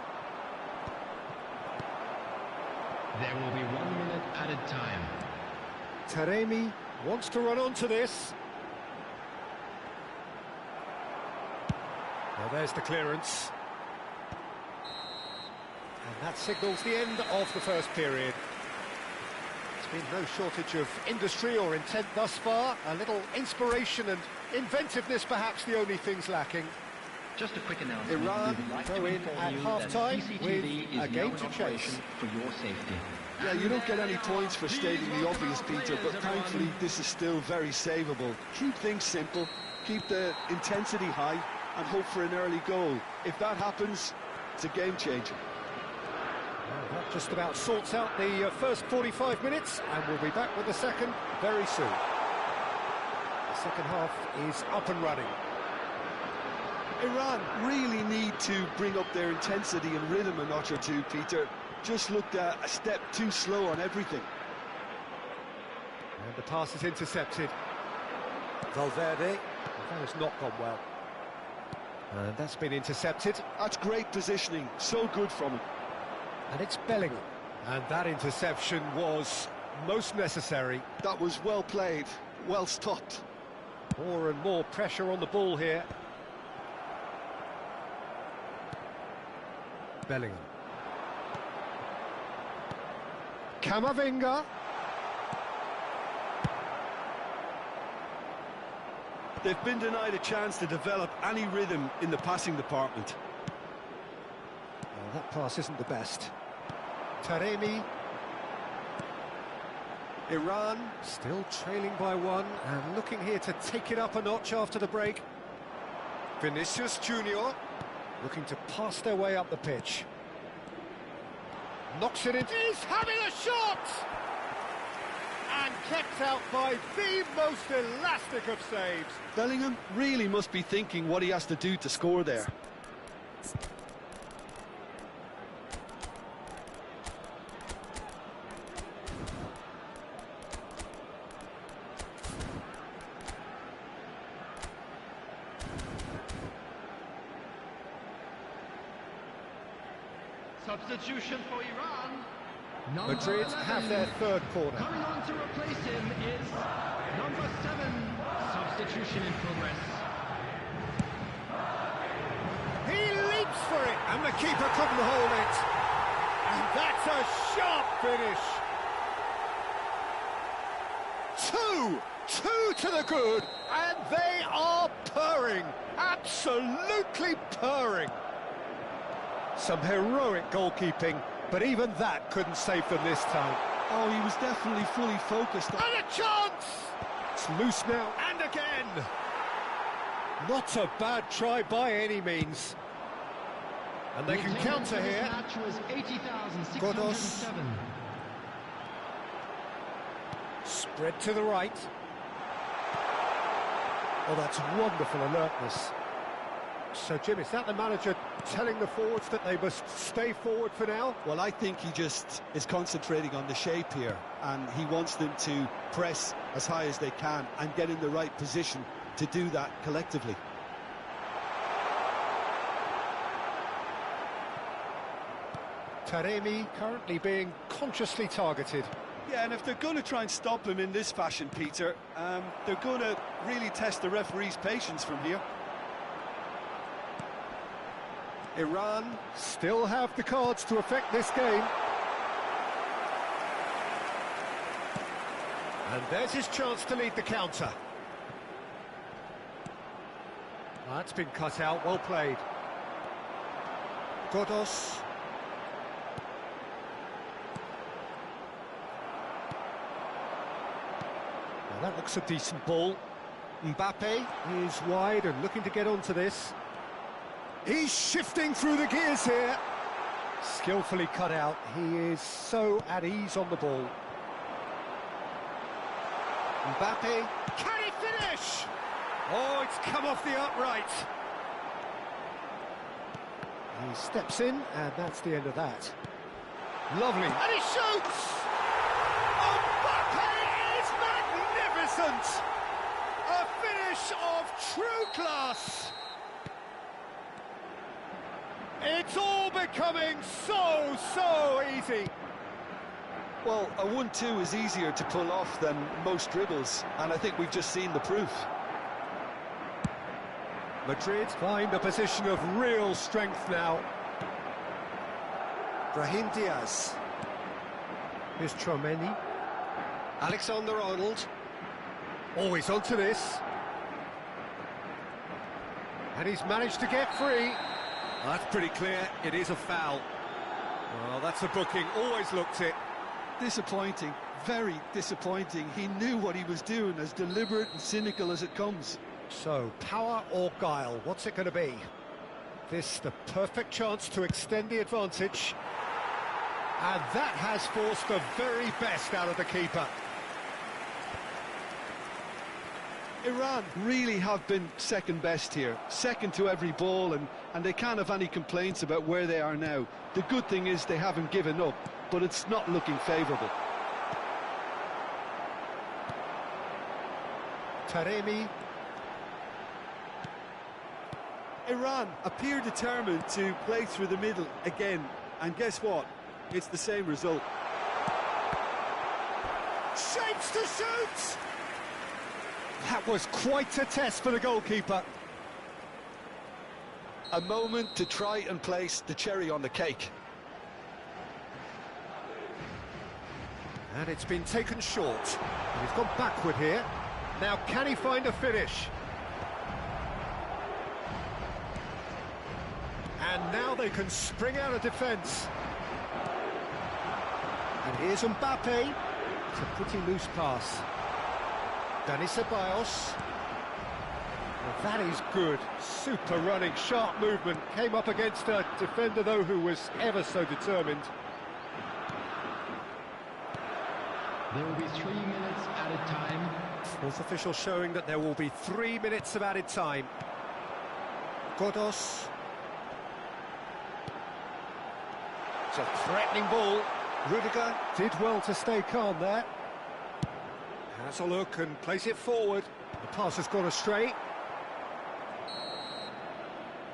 There will be 1 minute added time. Taremi wants to run onto this. Well, there's the clearance. And that signals the end of the first period. There's been no shortage of industry or intent thus far. A little inspiration and inventiveness, perhaps the only things lacking. Just a quick announcement. Iran We would like go to in inform at you half-time that with CCTV a is game now to in operation chase. for your safety. Yeah, you don't get any points for stating the obvious, Peter, but thankfully this is still very savable. Keep things simple, keep the intensity high, and hope for an early goal. If that happens, it's a game changer. Well, that just about sorts out the first 45 minutes, and we'll be back with the second very soon. The second half is up and running. Iran really need to bring up their intensity and rhythm a notch or two, Peter. Just looked a step too slow on everything. And the pass is intercepted. Valverde, that has not gone well. And that's been intercepted. That's great positioning, so good from him. And it's Bellingham. And that interception was most necessary. That was well played, well stopped. More and more pressure on the ball here. Bellingham. Camavinga. They've been denied a chance to develop any rhythm in the passing department. Well, that pass isn't the best. Taremi. Iran still trailing by one and looking here to take it up a notch after the break. Vinicius Junior looking to pass their way up the pitch. Knocks it in. He's having a shot! And kept out by the most elastic of saves. Bellingham really must be thinking what he has to do to score there. Substitution for Iran. Number Madrid 11. have their third corner. Coming on to replace him is number 7. Substitution in progress. He leaps for it, and the keeper couldn't hold it. And that's a sharp finish. Two to the good, and they are purring, absolutely purring. Some heroic goalkeeping, but even that couldn't save them this time. Oh, he was definitely fully focused. And a chance! It's loose now, and again! Not a bad try by any means. And they can counter here. Match was 80,607. Spread to the right. Oh, that's wonderful alertness. So, Jim, is that the manager telling the forwards that they must stay forward for now? Well, I think he just is concentrating on the shape here, and he wants them to press as high as they can and get in the right position to do that collectively. Taremi currently being consciously targeted. Yeah, and if they're going to try and stop him in this fashion, Peter, they're going to really test the referee's patience from here. Iran still have the cards to affect this game. And there's his chance to lead the counter. That's been cut out, well played. Godos. Well, that looks a decent ball. Mbappe is wide and looking to get onto this. He's shifting through the gears here. Skillfully cut out. He is so at ease on the ball. Mbappe. Can he finish? Oh, it's come off the upright. He steps in, and that's the end of that. Lovely. And he shoots! Mbappe is magnificent! A finish of true class. It's all becoming so easy. Well, a 1-2 is easier to pull off than most dribbles, and I think we've just seen the proof. Madrid find a position of real strength now. Brahim Diaz. Here's Tchouaméni. Alexander-Arnold. Always onto this. And he's managed to get free. Well, that's pretty clear, it is a foul. Well, that's a booking, always looked it. Disappointing, very disappointing. He knew what he was doing, as deliberate and cynical as it comes. So, power or guile, what's it going to be? This the perfect chance to extend the advantage. And that has forced the very best out of the keeper. Iran really have been second best here, second to every ball, and they can't have any complaints about where they are now. The good thing is they haven't given up, but it's not looking favourable. Taremi. Iran appear determined to play through the middle again, and guess what? It's the same result. Shapes to shoot! That was quite a test for the goalkeeper. A moment to try and place the cherry on the cake. And it's been taken short. He's gone backward here. Now can he find a finish? And now they can spring out of defence. And here's Mbappe. It's a pretty loose pass. Dani Ceballos. Well, that is good. Super running, sharp movement. Came up against a defender, though, who was ever so determined. There will be 3 minutes added time. Fourth official showing that there will be 3 minutes of added time. Godos. It's a threatening ball. Rudiger did well to stay calm there. Has a look and plays it forward. The pass has gone astray.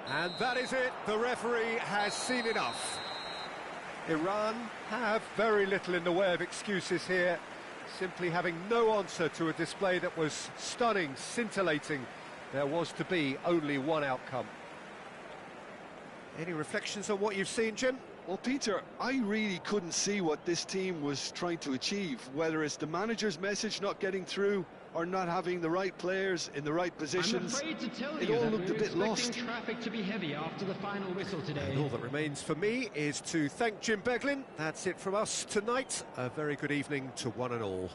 And that is it. The referee has seen enough. Iran have very little in the way of excuses here. Simply having no answer to a display that was stunning, scintillating. There was to be only one outcome. Any reflections on what you've seen, Jim? Well, Peter, I really couldn't see what this team was trying to achieve, whether it's the manager's message not getting through or not having the right players in the right positions. I'm afraid to tell It you all that looked a we're bit lost. expecting traffic to be heavy after the final whistle today. And all that remains for me is to thank Jim Beglin. That's it from us tonight. A very good evening to one and all.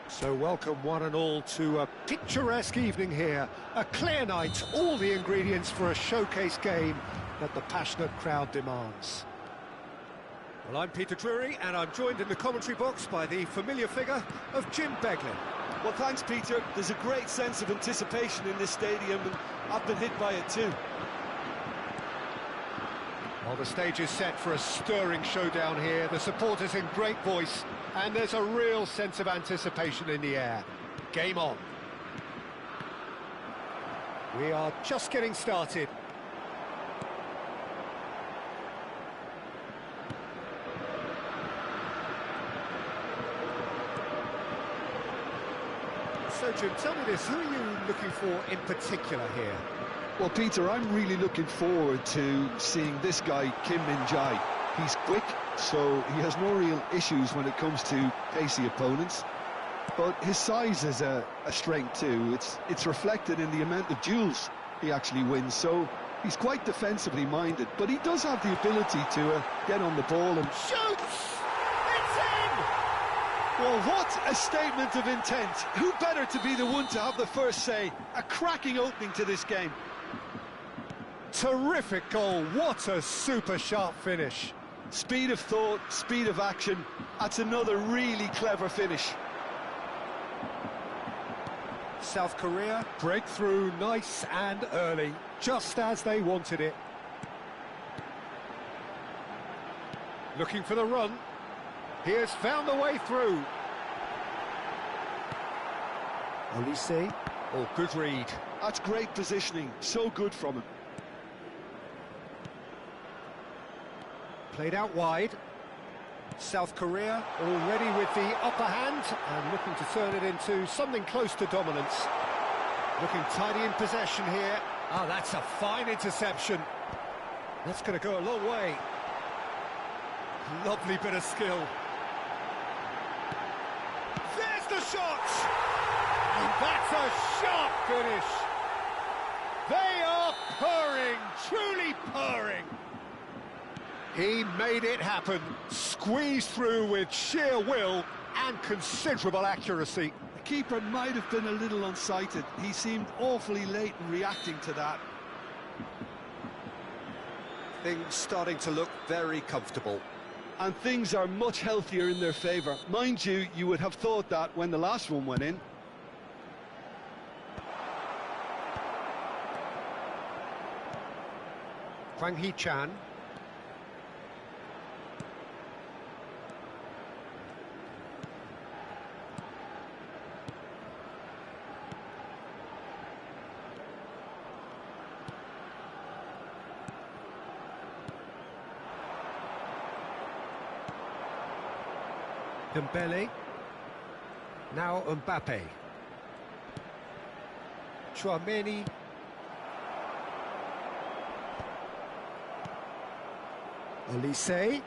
So welcome one and all to a picturesque evening here. A clear night, all the ingredients for a showcase game that the passionate crowd demands. Well, I'm Peter Drury, and I'm joined in the commentary box by the familiar figure of Jim Beglin. Well, thanks, Peter. There's a great sense of anticipation in this stadium, and I've been hit by it too. Well, the stage is set for a stirring showdown here. The supporters in great voice, and there's a real sense of anticipation in the air. Game on. We are just getting started. So, Jim, tell me this, who are you looking for in particular here? Well, Peter, I'm really looking forward to seeing this guy, Kim Min-jae. He's quick, so he has no real issues when it comes to pacey opponents. But his size is a strength too. It's reflected in the amount of duels he actually wins. So he's quite defensively minded, but he does have the ability to get on the ball and Shoots! It's in! well, what a statement of intent. Who better to be the one to have the first say? A cracking opening to this game. Terrific goal, what a super sharp finish. Speed of thought, speed of action. That's another really clever finish. South Korea breakthrough nice and early, just as they wanted it. Looking for the run. He has found the way through. Olise. Oh, good read. That's great positioning, so good from him. Played out wide. South Korea already with the upper hand and looking to turn it into something close to dominance. Looking tidy in possession here. Ah, that's a fine interception. That's going to go a long way. Lovely bit of skill. There's the shot! And that's a sharp finish. They are purring, truly purring. He made it happen, squeezed through with sheer will and considerable accuracy. The keeper might have been a little unsighted. He seemed awfully late in reacting to that. Things starting to look very comfortable. And things are much healthier in their favour. Mind you, you would have thought that when the last one went in. Hwang Hee-chan. Dembele. Now Mbappe. Chouameni. Olise.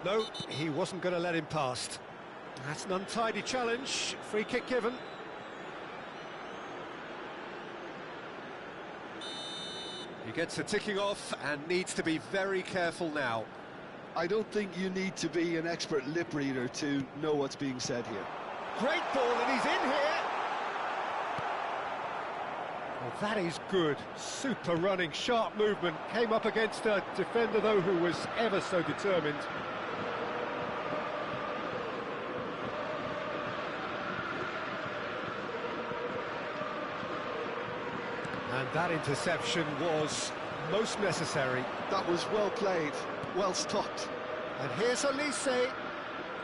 No, he wasn't going to let him past. That's an untidy challenge. Free kick given. He gets a ticking off and needs to be very careful now. I don't think you need to be an expert lip reader to know what's being said here. Great ball, and he's in here! Well, that is good. Super running, sharp movement. Came up against a defender, though, who was ever so determined. And that interception was most necessary. That was well played, well stopped. And here's Olise.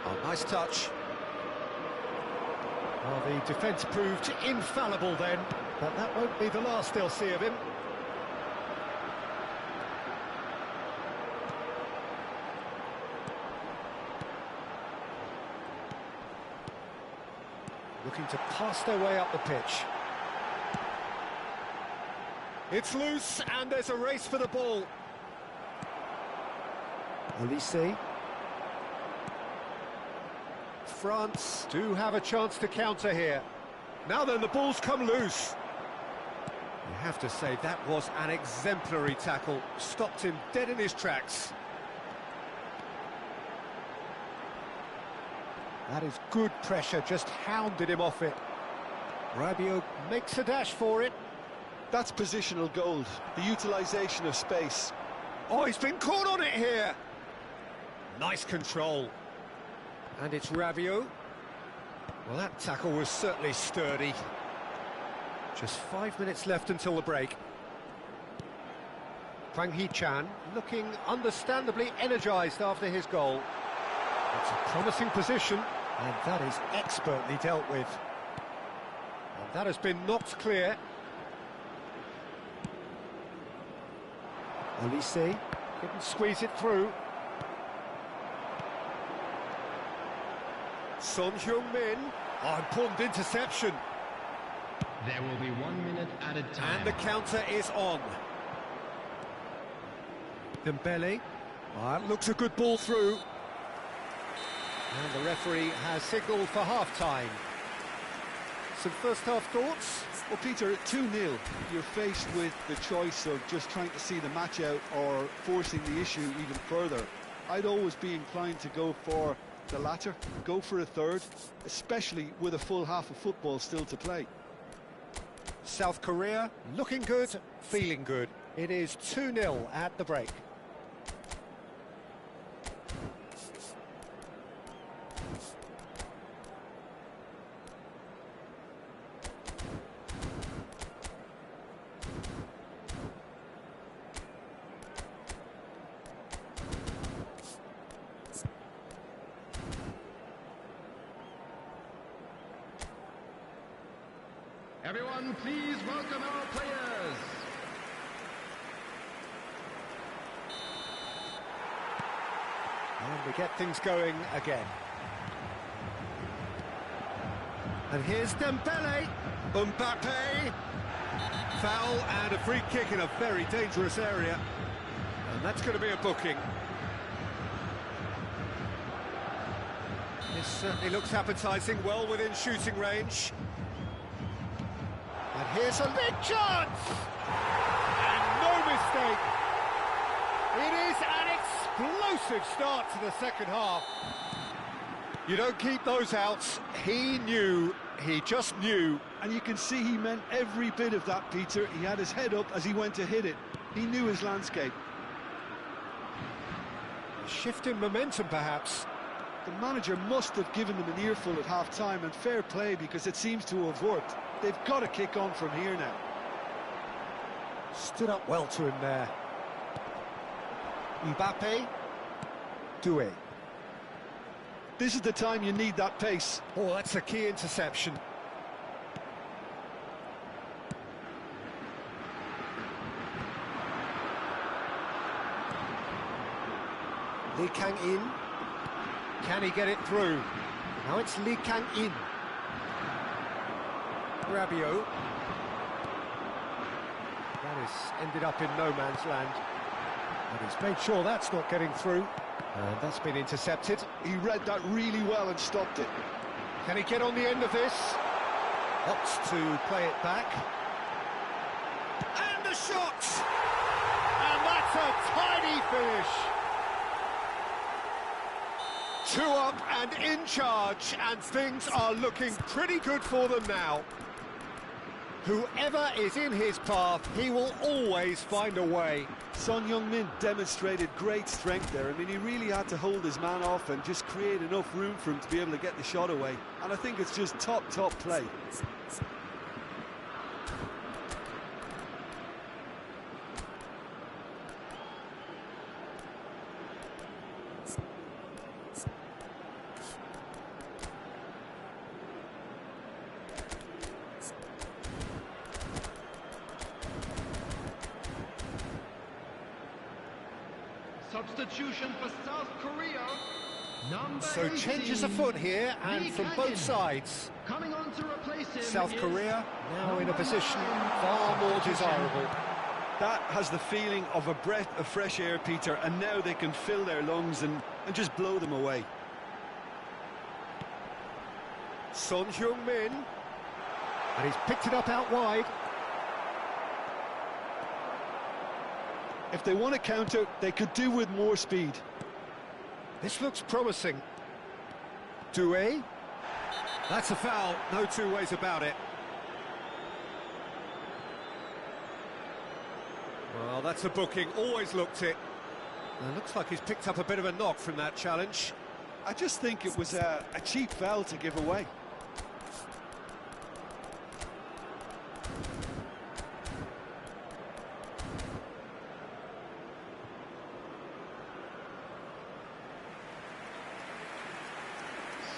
Oh, nice touch. Well, the defence proved infallible then, but that won't be the last they'll see of him. Looking to pass their way up the pitch. It's loose, and there's a race for the ball. Olise. France do have a chance to counter here. Now then, the ball's come loose. You have to say that was an exemplary tackle. Stopped him dead in his tracks. That is good pressure, just hounded him off it. Rabiot makes a dash for it. That's positional gold, the utilisation of space. Oh, he's been caught on it here. Nice control. And it's Rabiot. Well, that tackle was certainly sturdy. Just 5 minutes left until the break. Hwang Hee-chan looking understandably energised after his goal. It's a promising position, and that is expertly dealt with. And that has been knocked clear. Olise couldn't squeeze it through. Son Heung-min, important interception. There will be 1 minute added time. And the counter is on. Dembele, looks a good ball through. And the referee has signalled for half-time. Some first-half thoughts? Well, Peter, at 2-0, you're faced with the choice of just trying to see the match out or forcing the issue even further. I'd always be inclined to go for the latter, go for a third, especially with a full half of football still to play. South Korea looking good, feeling good. It is 2-0 at the break. Everyone, please welcome our players. And we get things going again. And here's Dembele, Mbappe, foul and a free kick in a very dangerous area. And that's going to be a booking. This certainly looks appetising, well within shooting range. And here's a big chance! And no mistake! It is an explosive start to the second half. You don't keep those outs. He knew, he just knew. And you can see he meant every bit of that, Peter. He had his head up as he went to hit it. He knew his landscape. A shift in momentum, perhaps. The manager must have given them an earful at half-time, and fair play, because it seems to have worked. They've got to kick on from here now. Stood up well to him there. Mbappe. Doué. This is the time you need that pace. Oh, that's a key interception. Lee Kang-in. Can he get it through? Now it's Lee Kang-in. Rabiot. That has ended up in no man's land. And he's made sure that's not getting through. And that's been intercepted. He read that really well and stopped it. Can he get on the end of this? Opts to play it back. And the shot! And that's a tidy finish. 2 up and in charge, and things are looking pretty good for them now. Whoever is in his path, he will always find a way. Son Heung-min demonstrated great strength there. I mean, he really had to hold his man off and just create enough room for him to be able to get the shot away. And I think it's just top play. Substitution for South Korea. Number So 18, changes afoot here, and Lee from Kang-in. both sides. Coming on to replace him South is Korea now in a position far more desirable. That has the feeling of a breath of fresh air, Peter, and now they can fill their lungs and just blow them away. Son Heung-min. And he's picked it up out wide. If they want to counter, they could do with more speed. This looks promising. Doué. That's a foul, no two ways about it. Well, that's a booking, always looked it. It looks like he's picked up a bit of a knock from that challenge. I just think it was a cheap foul to give away.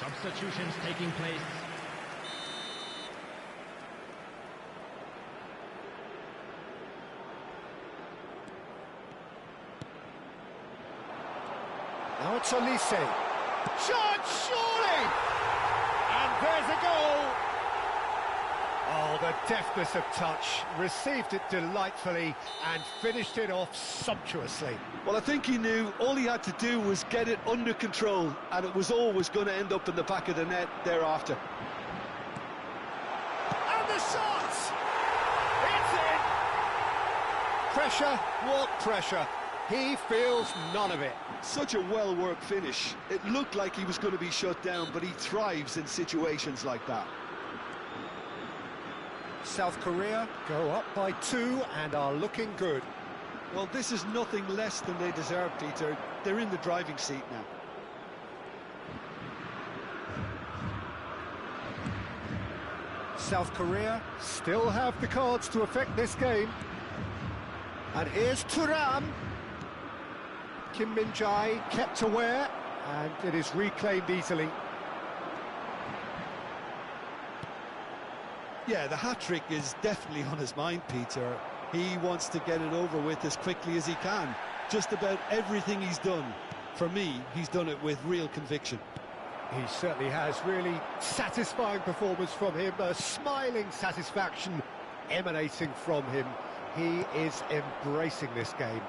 Substitutions taking place. Now it's Olise. Shot, surely! And there's a goal! Oh, the deftness of touch. Received it delightfully and finished it off sumptuously. Well, I think he knew all he had to do was get it under control, and it was always going to end up in the back of the net thereafter. And the shot! It's in! Pressure, what pressure? He feels none of it. Such a well-worked finish. It looked like he was going to be shut down, but he thrives in situations like that. South Korea go up by 2 and are looking good. Well, this is nothing less than they deserve, Peter. They're in the driving seat now. South Korea still have the cards to affect this game. And here's Thuram. Kim Min-jae kept aware, and it is reclaimed easily. Yeah, the hat-trick is definitely on his mind, Peter. He wants to get it over with as quickly as he can. Just about everything he's done, for me, he's done it with real conviction. He certainly has. Really satisfying performance from him. A smiling satisfaction emanating from him. He is embracing this game.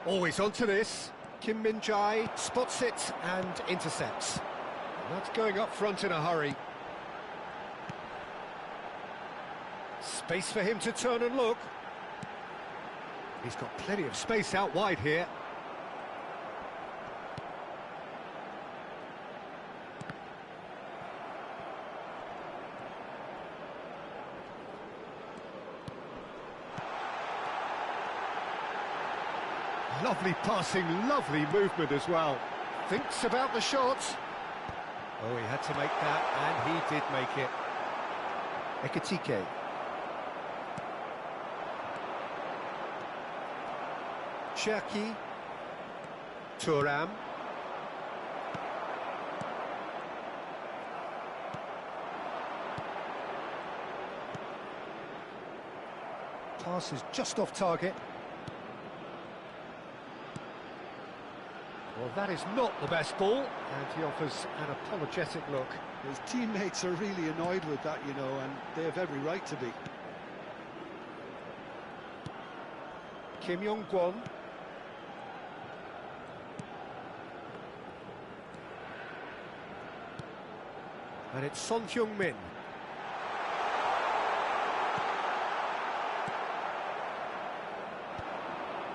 Always onto this. Kim Min-jae spots it and intercepts. Not going up front in a hurry. Space for him to turn and look. He's got plenty of space out wide here. Lovely passing, lovely movement as well. Thinks about the shot. Oh, he had to make that, and he did make it. Ekitike. Cherki. Thuram. Pass is just off target. Well, that is not the best ball, and he offers an apologetic look. His teammates are really annoyed with that, you know, and they have every right to be. Kim Yong-kwon. And it's Son Heung-min.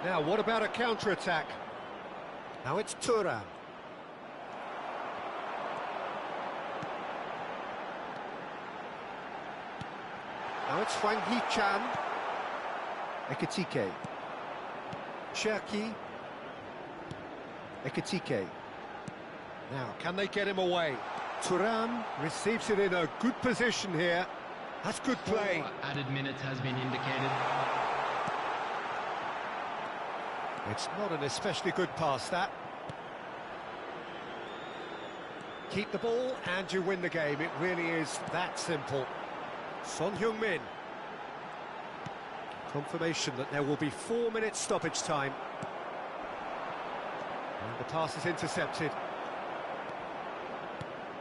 Now, what about a counter-attack? Now it's Thuram. Now it's Hwang Hee-chan. Ekitike. Cherki. Ekitike. Now, can they get him away? Thuram receives it in a good position here. That's good play. 4 added minutes has been indicated. It's not an especially good pass, that. Keep the ball and you win the game. It really is that simple. Son Heung-min. Confirmation that there will be 4 minutes stoppage time. And the pass is intercepted.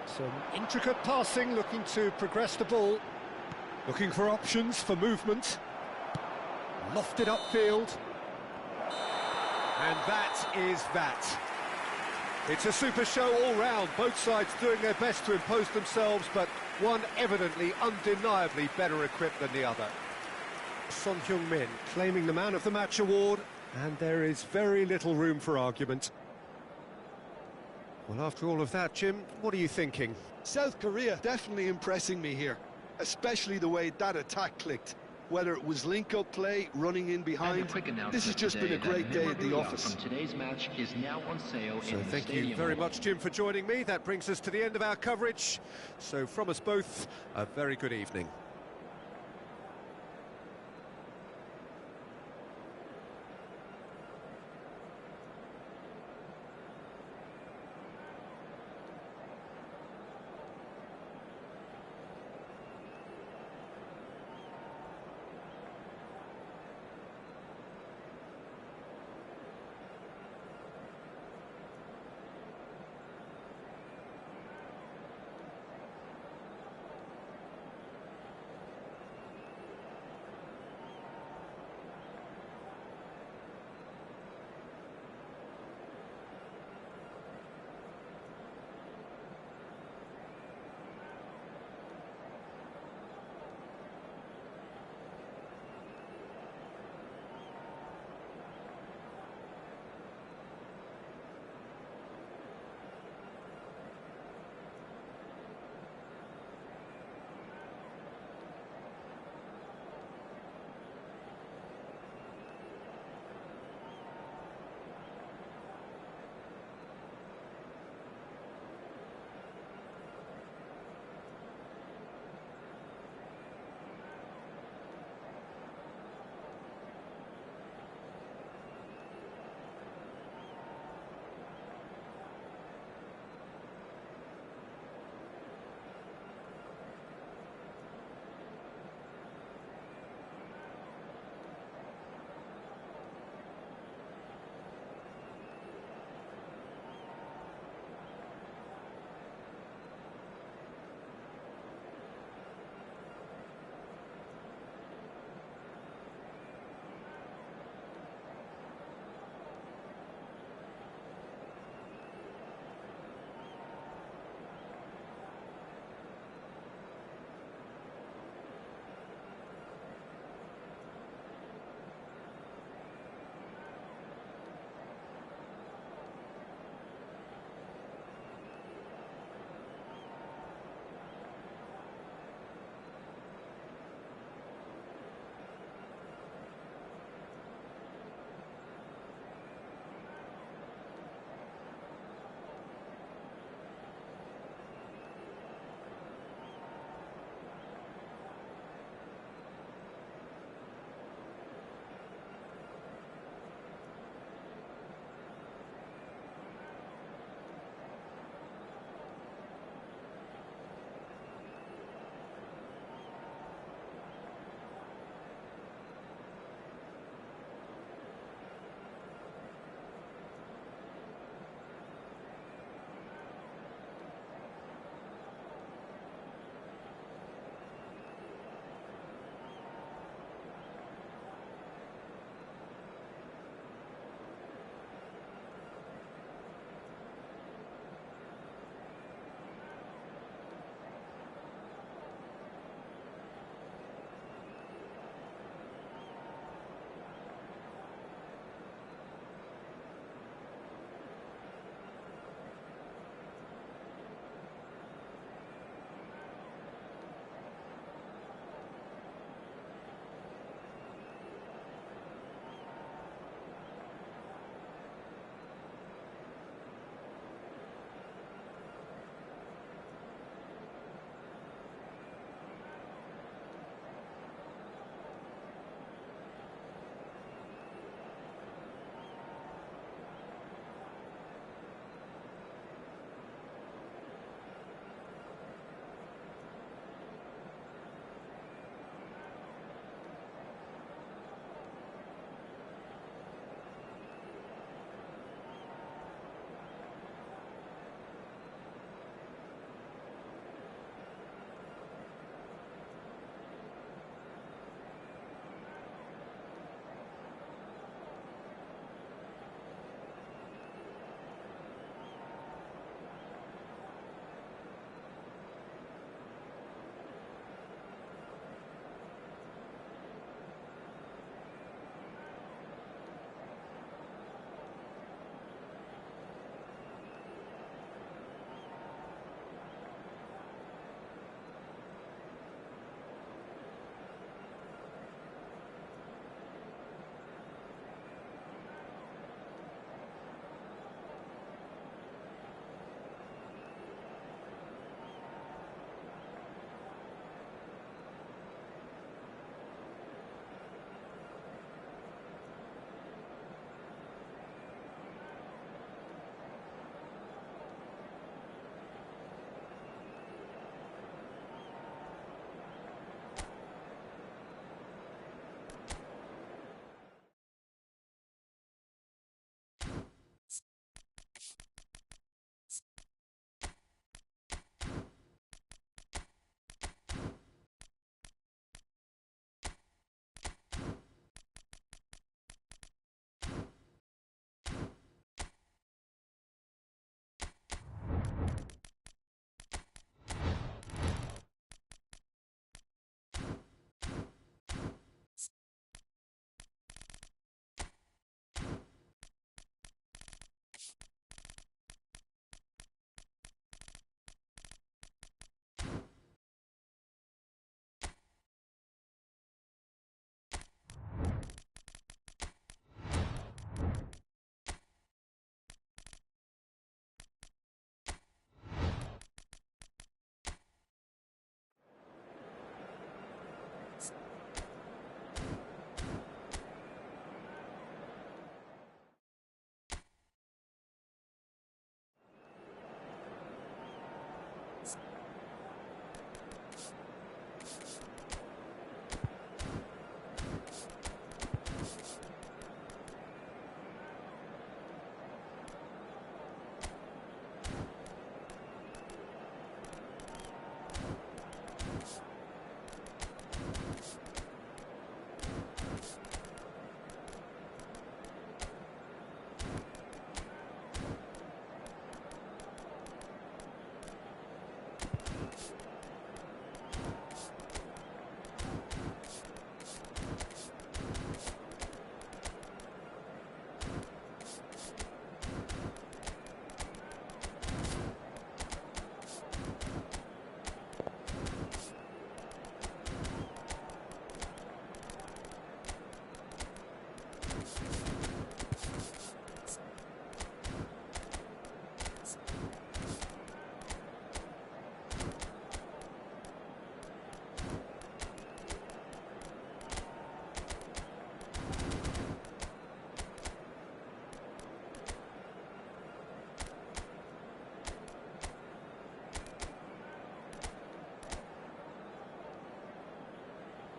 Some intricate passing, looking to progress the ball. Looking for options for movement. Lofted upfield. And that is that. It's a super show all round, both sides doing their best to impose themselves, but one evidently, undeniably better equipped than the other. Son Heung-min claiming the Man of the Match award, and there is very little room for argument. Well, after all of that, Jim, what are you thinking? South Korea definitely impressing me here, especially the way that attack clicked. Whether it was link-up play, running in behind, this has just been a great day at the office. From today's match is now on sale So in the thank you stadium. very much, Jim, for joining me. That brings us to the end of our coverage. So from us both, a very good evening.